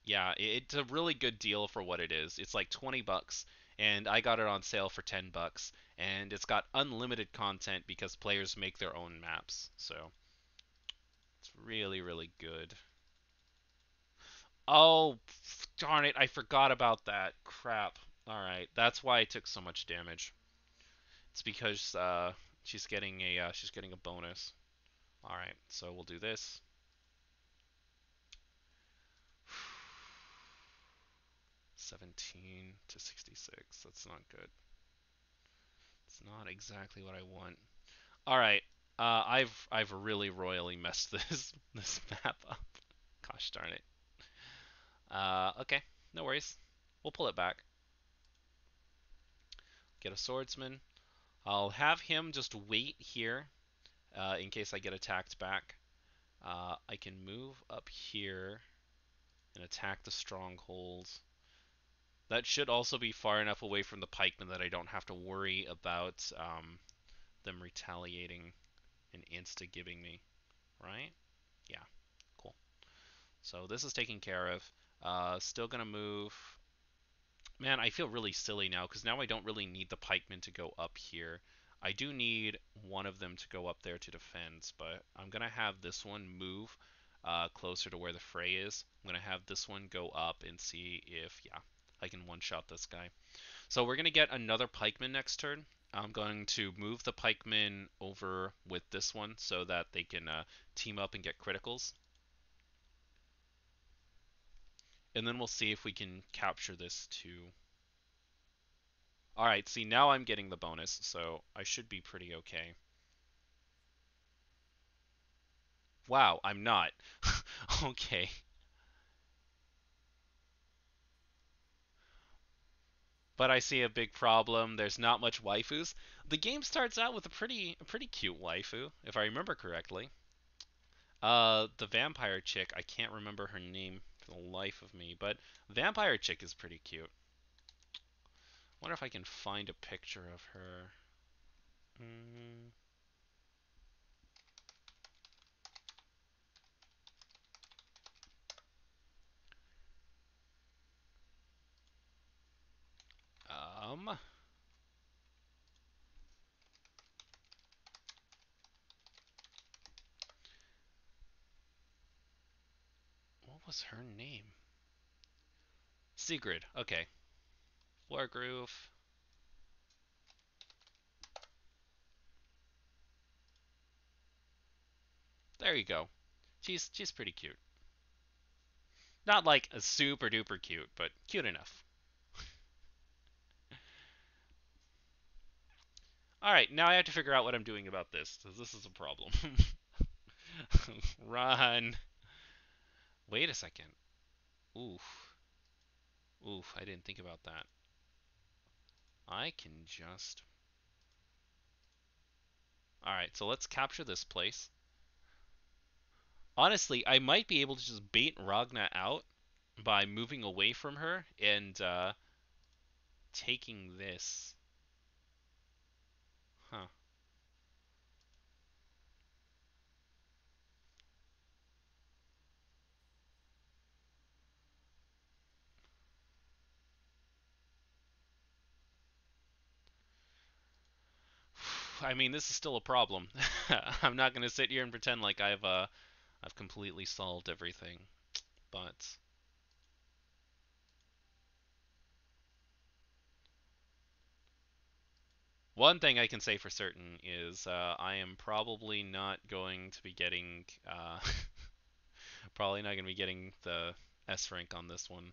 yeah, it's a really good deal for what it is. It's like 20 bucks, and I got it on sale for 10 bucks, and it's got unlimited content because players make their own maps. So it's really, really good. Oh, darn it, I forgot about that. Crap. Alright, that's why I took so much damage. It's because she's getting a bonus. Alright, so we'll do this. 17 to 66. That's not good. It's not exactly what I want. Alright. I've really royally messed this map up. Gosh darn it. Okay, no worries. We'll pull it back. Get a swordsman. I'll have him just wait here in case I get attacked back. I can move up here and attack the strongholds. That should also be far enough away from the pikemen that I don't have to worry about them retaliating and insta-gibbing me, right? Yeah, cool. So this is taken care of. Still gonna move. Man, I feel really silly now because now I don't really need the pikemen to go up here. I do need one of them to go up there to defend, but I'm gonna have this one move closer to where the fray is. I'm gonna have this one go up and see if, yeah, I can one-shot this guy. So we're gonna get another pikeman next turn. I'm going to move the pikemen over with this one so that they can team up and get criticals. And then we'll see if we can capture this too. Alright, see, now I'm getting the bonus, so I should be pretty okay. Wow, I'm not. Okay. But I see a big problem. There's not much waifus. The game starts out with a pretty cute waifu, if I remember correctly. The vampire chick, I can't remember her name for the life of me, but vampire chick is pretty cute. Wonder if I can find a picture of her. Mm, um, what was her name? Sigrid. Okay. Wargroove. There you go. She's pretty cute. Not like a super duper cute, but cute enough. Alright, now I have to figure out what I'm doing about this, because this is a problem. Run. Wait a second. Oof. Oof, I didn't think about that. I can just... Alright, so let's capture this place. Honestly, I might be able to just bait Ragna out by moving away from her and taking this. Huh. I mean, this is still a problem. I'm not gonna sit here and pretend like I've completely solved everything, but one thing I can say for certain is I am probably not going to be getting probably not going to be getting the S rank on this one.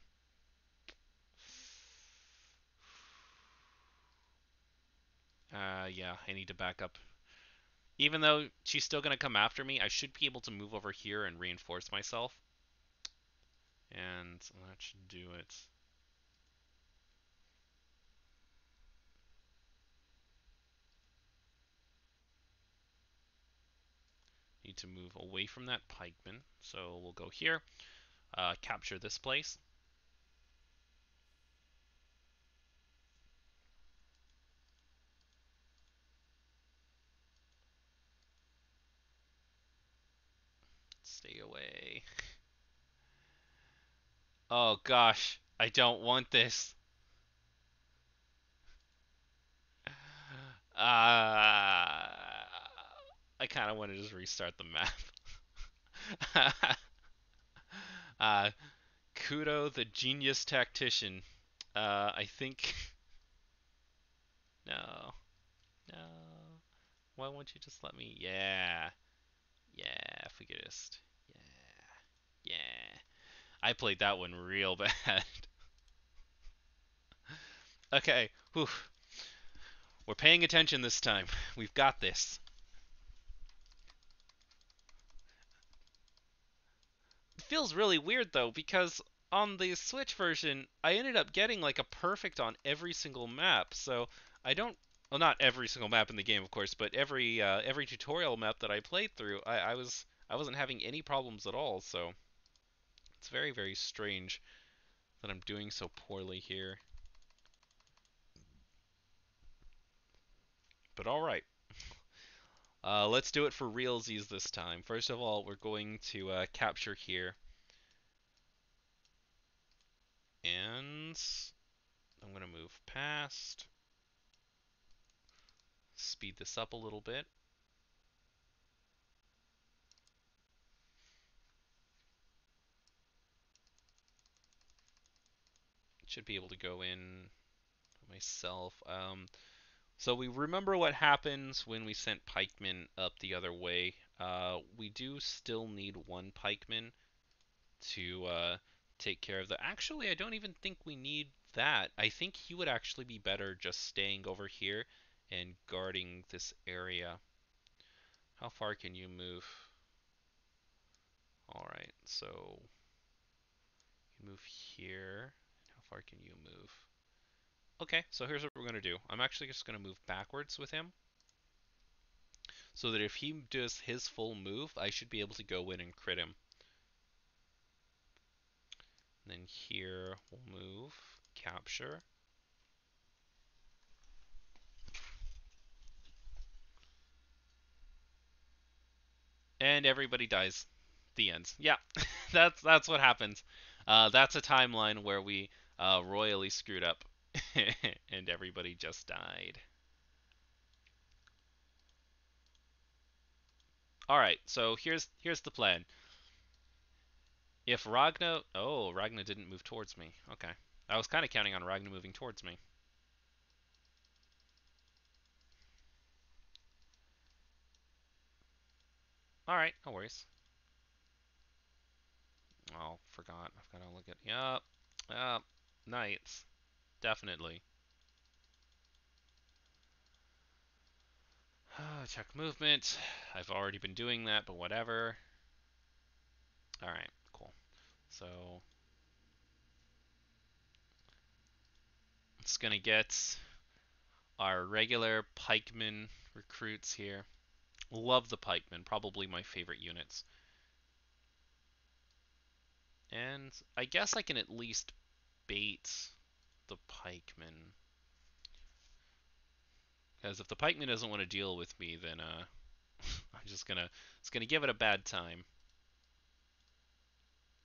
Yeah, I need to back up. Even though she's still going to come after me, I should be able to move over here and reinforce myself. And that should do it. Need to move away from that pikeman. So we'll go here, capture this place. Stay away. Oh gosh, I don't want this. I kind of want to just restart the map. uh, Kudo, the genius tactician. I think. No, no. Why won't you just let me? Yeah, yeah. If we could just. Yeah, yeah. I played that one real bad. Okay, whew. We're paying attention this time. We've got this. It feels really weird though because on the Switch version, I ended up getting like a perfect on every single map. So I don't. Well, not every single map in the game, of course, but every tutorial map that I played through, I wasn't having any problems at all. So it's very very strange that I'm doing so poorly here. But all right, let's do it for realsies this time. First of all, we're going to capture here, and I'm gonna move past, speed this up a little bit. Should be able to go in myself. So we remember what happens when we sent pikemen up the other way. We do still need one pikeman to take care of the. Actually, I don't even think we need that. I think he would actually be better just staying over here and guarding this area. How far can you move? All right, so you move here. How far can you move? Okay, so here's what we're gonna do. I'm actually just gonna move backwards with him, so that if he does his full move, I should be able to go in and crit him. And then here we'll move, capture, and everybody dies. The end. Yeah, that's what happens. That's a timeline where we royally screwed up, and everybody just died. All right, so here's the plan. If Ragna, oh, Ragna didn't move towards me. Okay, I was kind of counting on Ragna moving towards me. All right, no worries. Oh, forgot. I've got to look at. Yup, yup. Knights, definitely. Check movement. I've already been doing that, but whatever. All right, cool. So it's gonna get our regular pikemen recruits here. Love the pikemen, probably my favorite units. And I guess I can at least bait the pikemen. Because if the pikeman doesn't want to deal with me, then I'm just gonna it's gonna give it a bad time.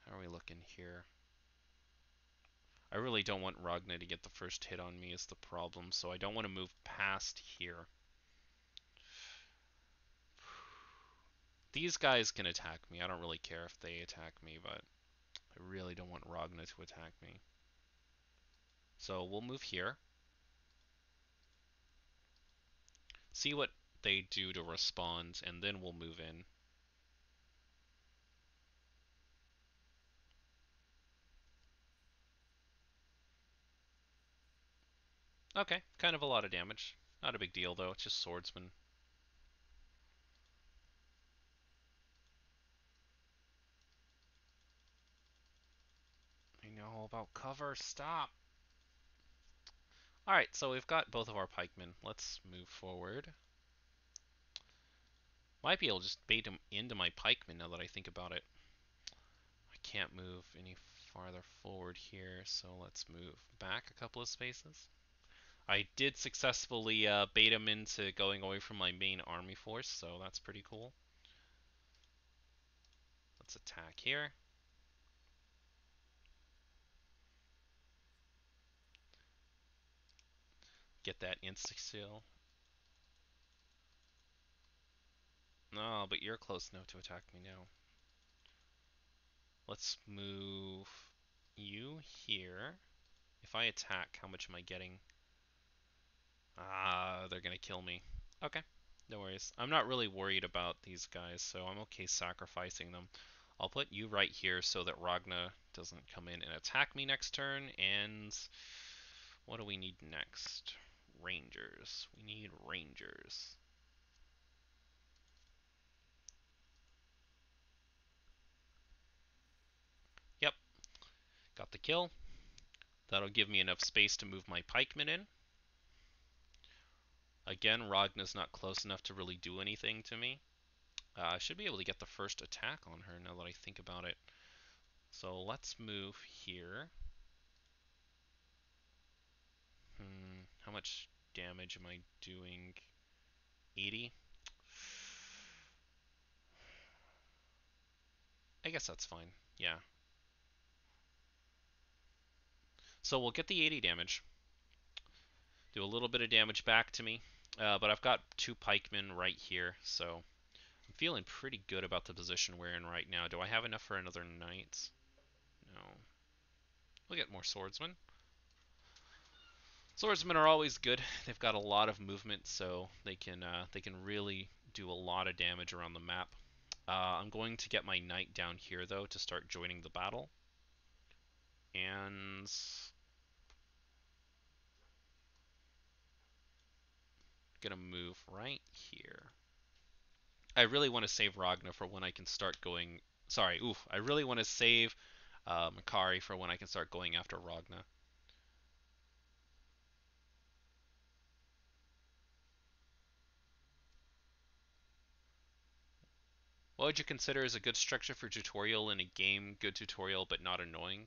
How are we looking here? I really don't want Ragna to get the first hit on me is the problem, so I don't want to move past here. These guys can attack me. I don't really care if they attack me, but I really don't want Ragna to attack me. So we'll move here. See what they do to respond, and then we'll move in. Okay, kind of a lot of damage. Not a big deal, though. It's just swordsman. I know about cover. Stop. Alright, so we've got both of our pikemen. Let's move forward. Might be able to just bait him into my pikemen now that I think about it. I can't move any farther forward here, so let's move back a couple of spaces. I did successfully bait him into going away from my main army force, so that's pretty cool. Let's attack here. Get that insta-kill. No, but you're close enough to attack me now. Let's move you here. If I attack, how much am I getting? Ah, they're gonna kill me. Okay, no worries. I'm not really worried about these guys, so I'm okay sacrificing them. I'll put you right here so that Ragna doesn't come in and attack me next turn, and what do we need next? Rangers. We need rangers. Yep, got the kill. That'll give me enough space to move my pikemen in. Again, Ragna's not close enough to really do anything to me. I should be able to get the first attack on her now that I think about it. So let's move here. How much damage am I doing? 80? I guess that's fine. Yeah. So we'll get the 80 damage. Do a little bit of damage back to me. But I've got two pikemen right here, so I'm feeling pretty good about the position we're in right now. Do I have enough for another knight? No. We'll get more swordsmen. Swordsmen are always good. They've got a lot of movement, so they can really do a lot of damage around the map. I'm going to get my knight down here though to start joining the battle, and gonna move right here. I really want to save Ragna for when I can start going. Sorry, oof. I really want to save Makari for when I can start going after Ragna. What would you consider as a good structure for tutorial in a game? Good tutorial, but not annoying.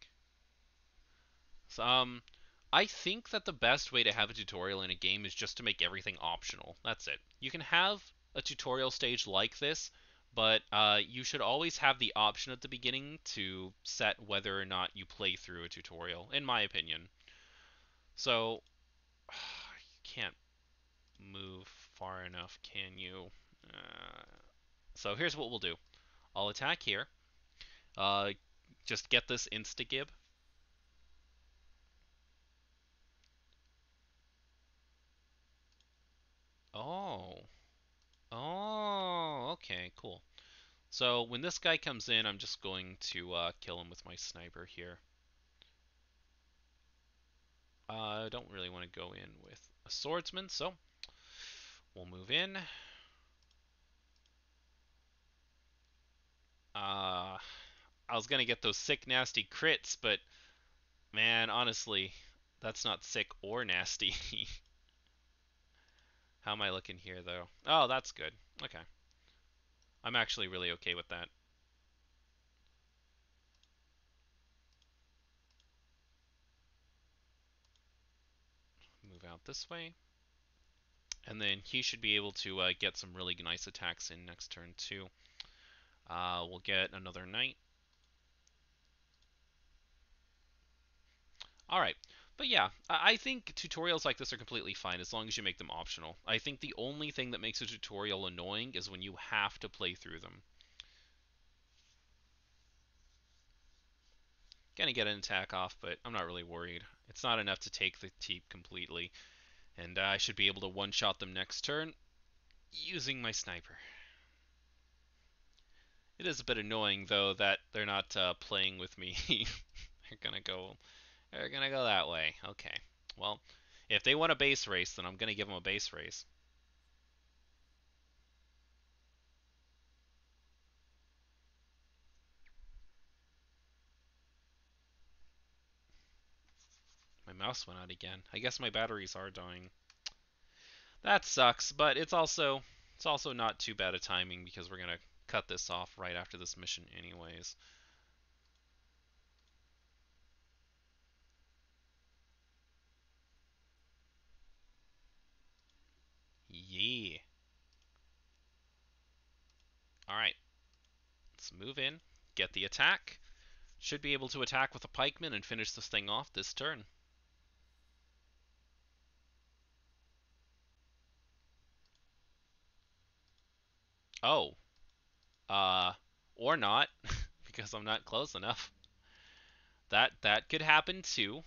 So, I think that the best way to have a tutorial in a game is just to make everything optional. That's it. You can have a tutorial stage like this, but you should always have the option at the beginning to set whether or not you play through a tutorial, in my opinion. So, you can't move far enough, can you? Uh, so here's what we'll do. I'll attack here. Uh, just get this insta-gib. Oh. Oh, okay, cool. So when this guy comes in, I'm just going to kill him with my sniper here. I don't really want to go in with a swordsman, so we'll move in. I was gonna get those sick, nasty crits, but man, honestly, that's not sick or nasty. How am I looking here, though? Oh, that's good. Okay. I'm actually really okay with that. Move out this way. And then he should be able to get some really nice attacks in next turn, too. We'll get another knight. Alright. But yeah, I think tutorials like this are completely fine as long as you make them optional. I think the only thing that makes a tutorial annoying is when you have to play through them. Gonna get an attack off, but I'm not really worried. It's not enough to take the teep completely, and I should be able to one-shot them next turn using my sniper. It is a bit annoying though that they're not playing with me. they're gonna go, they're gonna go that way. Okay. Well, if they want a base race, then I'm gonna give them a base race. My mouse went out again. I guess my batteries are dying. That sucks, but it's also not too bad a timing because we're gonna cut this off right after this mission anyways. Yeah. Alright, let's move in, get the attack. Should be able to attack with a pikeman and finish this thing off this turn. Oh, uh, or not, because I'm not close enough. That could happen too.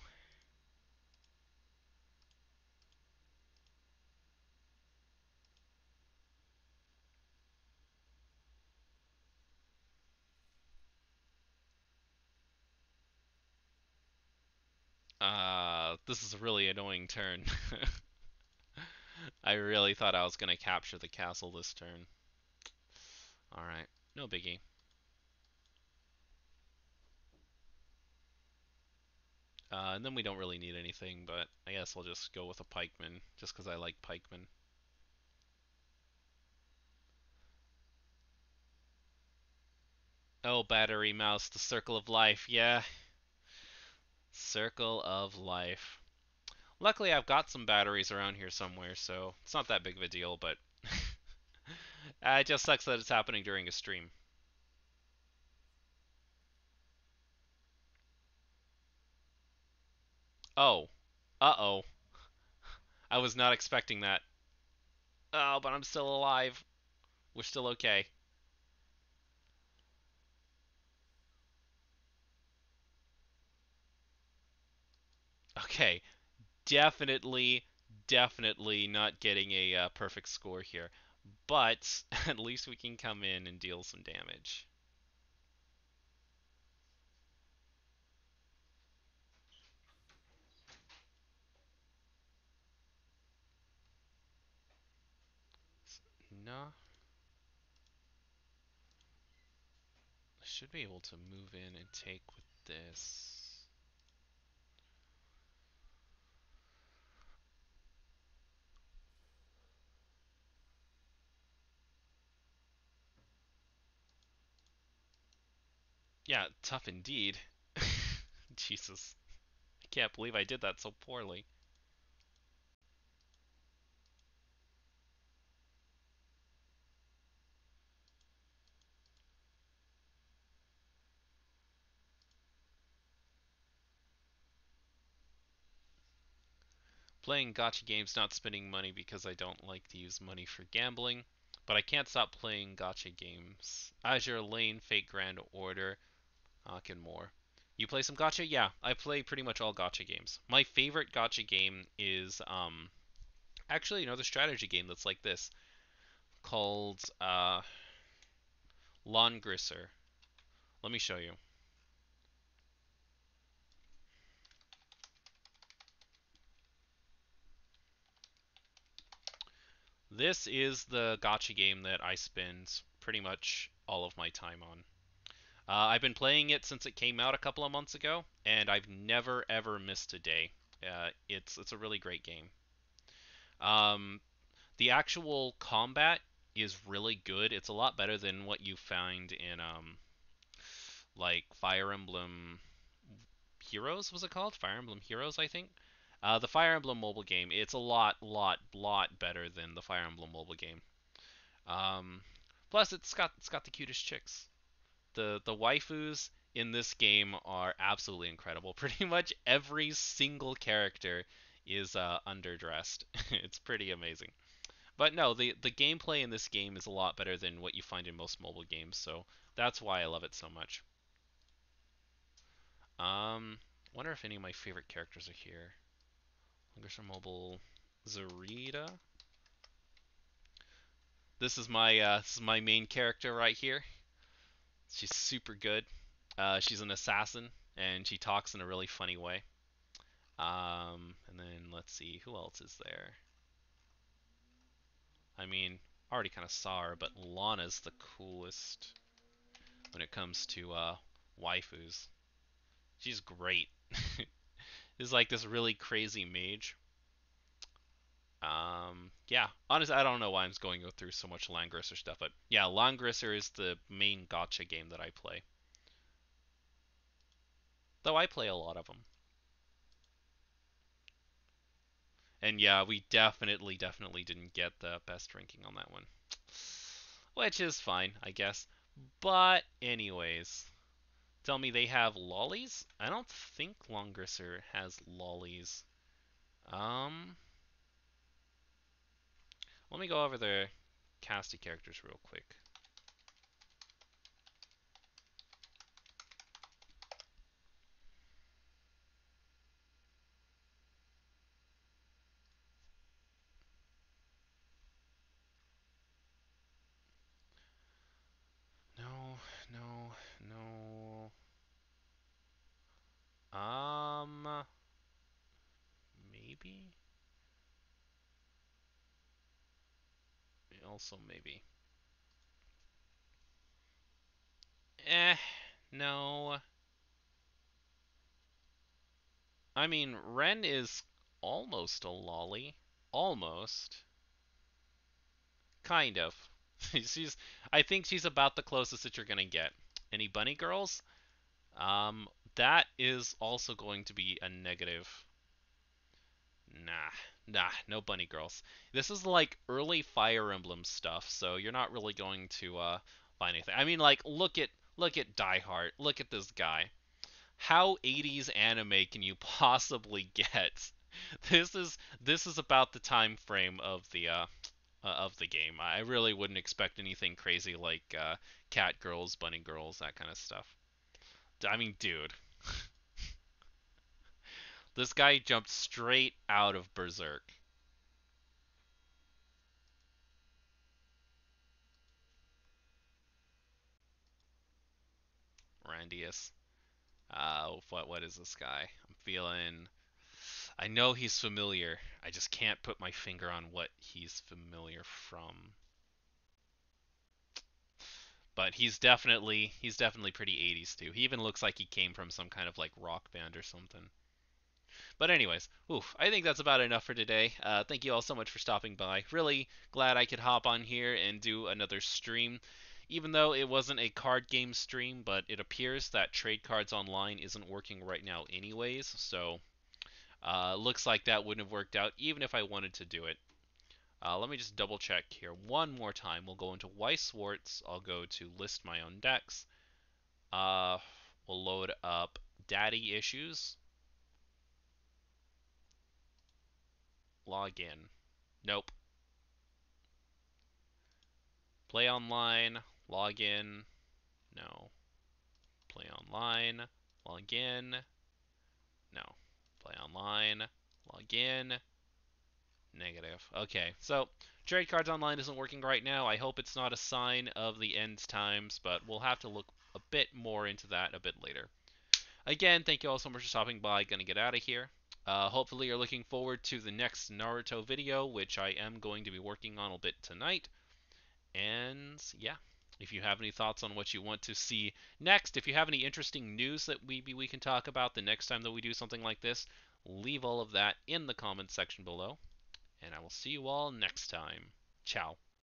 This is a really annoying turn. I really thought I was gonna capture the castle this turn. Alright, no biggie. And then we don't really need anything, but I guess I'll just go with a pikeman, just because I like pikemen. Oh, battery mouse, the circle of life. Yeah, circle of life. Luckily, I've got some batteries around here somewhere, so it's not that big of a deal, but it just sucks that it's happening during a stream. Oh. Uh-oh. I was not expecting that. Oh, but I'm still alive. We're still okay. Okay. Definitely, definitely not getting a perfect score here. But at least we can come in and deal some damage. No, I should be able to move in and take with this. Yeah, tough indeed. Jesus. I can't believe I did that so poorly. Playing gacha games, not spending money because I don't like to use money for gambling. But I can't stop playing gacha games. Azure Lane, Fate Grand Order, and more. You play some gacha? Yeah, I play pretty much all gacha games. My favorite gacha game is actually another strategy game that's like this called Lawn Let me show you. This is the gacha game that I spend pretty much all of my time on. I've been playing it since it came out a couple of months ago, and I've never ever missed a day. It's a really great game. Um, the actual combat is really good. It's a lot better than what you find in like Fire Emblem Heroes, was it called? Fire Emblem Heroes, I think. The Fire Emblem mobile game. It's a lot better than the Fire Emblem mobile game. Um, Plus, it's got the cutest chicks. The waifus in this game are absolutely incredible. Pretty much every single character is underdressed. It's pretty amazing. But no, the gameplay in this game is a lot better than what you find in most mobile games, so that's why I love it so much. Wonder if any of my favorite characters are here. Hungerstar Mobile, Zarita. This is my main character right here. She's super good. She's an assassin and she talks in a really funny way. And then let's see who else is there. I mean, already kind of saw her, but Lana's the coolest when it comes to waifus. She's great. Is like this really crazy mage. Yeah, honestly, I don't know why I'm going through so much Langrisser stuff, but yeah, Langrisser is the main gotcha game that I play. Though I play a lot of them. And yeah, we definitely didn't get the best ranking on that one. Which is fine, I guess. But anyways, tell me they have lollies? I don't think Langrisser has lollies. Um, Let me go over the casty characters real quick. No, no, no. Um, Maybe? Also maybe. No. I mean, Ren is almost a lolly. Almost. Kind of. she's I think she's about the closest that you're gonna get. Any bunny girls? That is also going to be a negative. Nah, no bunny girls. This is like early Fire Emblem stuff, so you're not really going to find anything. I mean, like look at Die Hard. Look at this guy. How 80s anime can you possibly get? This is about the time frame of the game. I really wouldn't expect anything crazy like cat girls, bunny girls, that kind of stuff. I mean, dude, this guy jumped straight out of Berserk. Randius. What is this guy? I'm feeling. I know he's familiar. I just can't put my finger on what he's familiar from. But he's definitely pretty 80s too. He even looks like he came from some kind of like rock band or something. But anyways, oof, I think that's about enough for today. Thank you all so much for stopping by. Really glad I could hop on here and do another stream. Even though it wasn't a card game stream, but it appears that Trade Cards Online isn't working right now anyways, so looks like that wouldn't have worked out even if I wanted to do it. Let me just double check here one more time. We'll go into Weiss Swartz. I'll go to list my own decks. Uh, we'll load up Daddy Issues. Log in. Nope. Play online. Log in. No. Play online. Log in. No. Play online. Log in. Negative. Okay, so Trade Cards Online isn't working right now. I hope it's not a sign of the end times, but we'll have to look a bit more into that a bit later. Again, thank you all so much for stopping by. Gonna get out of here. Hopefully you're looking forward to the next Naruto video, which I am going to be working on a bit tonight. And yeah, if you have any thoughts on what you want to see next, if you have any interesting news that we can talk about the next time that we do something like this, leave all of that in the comments section below. And I will see you all next time. Ciao.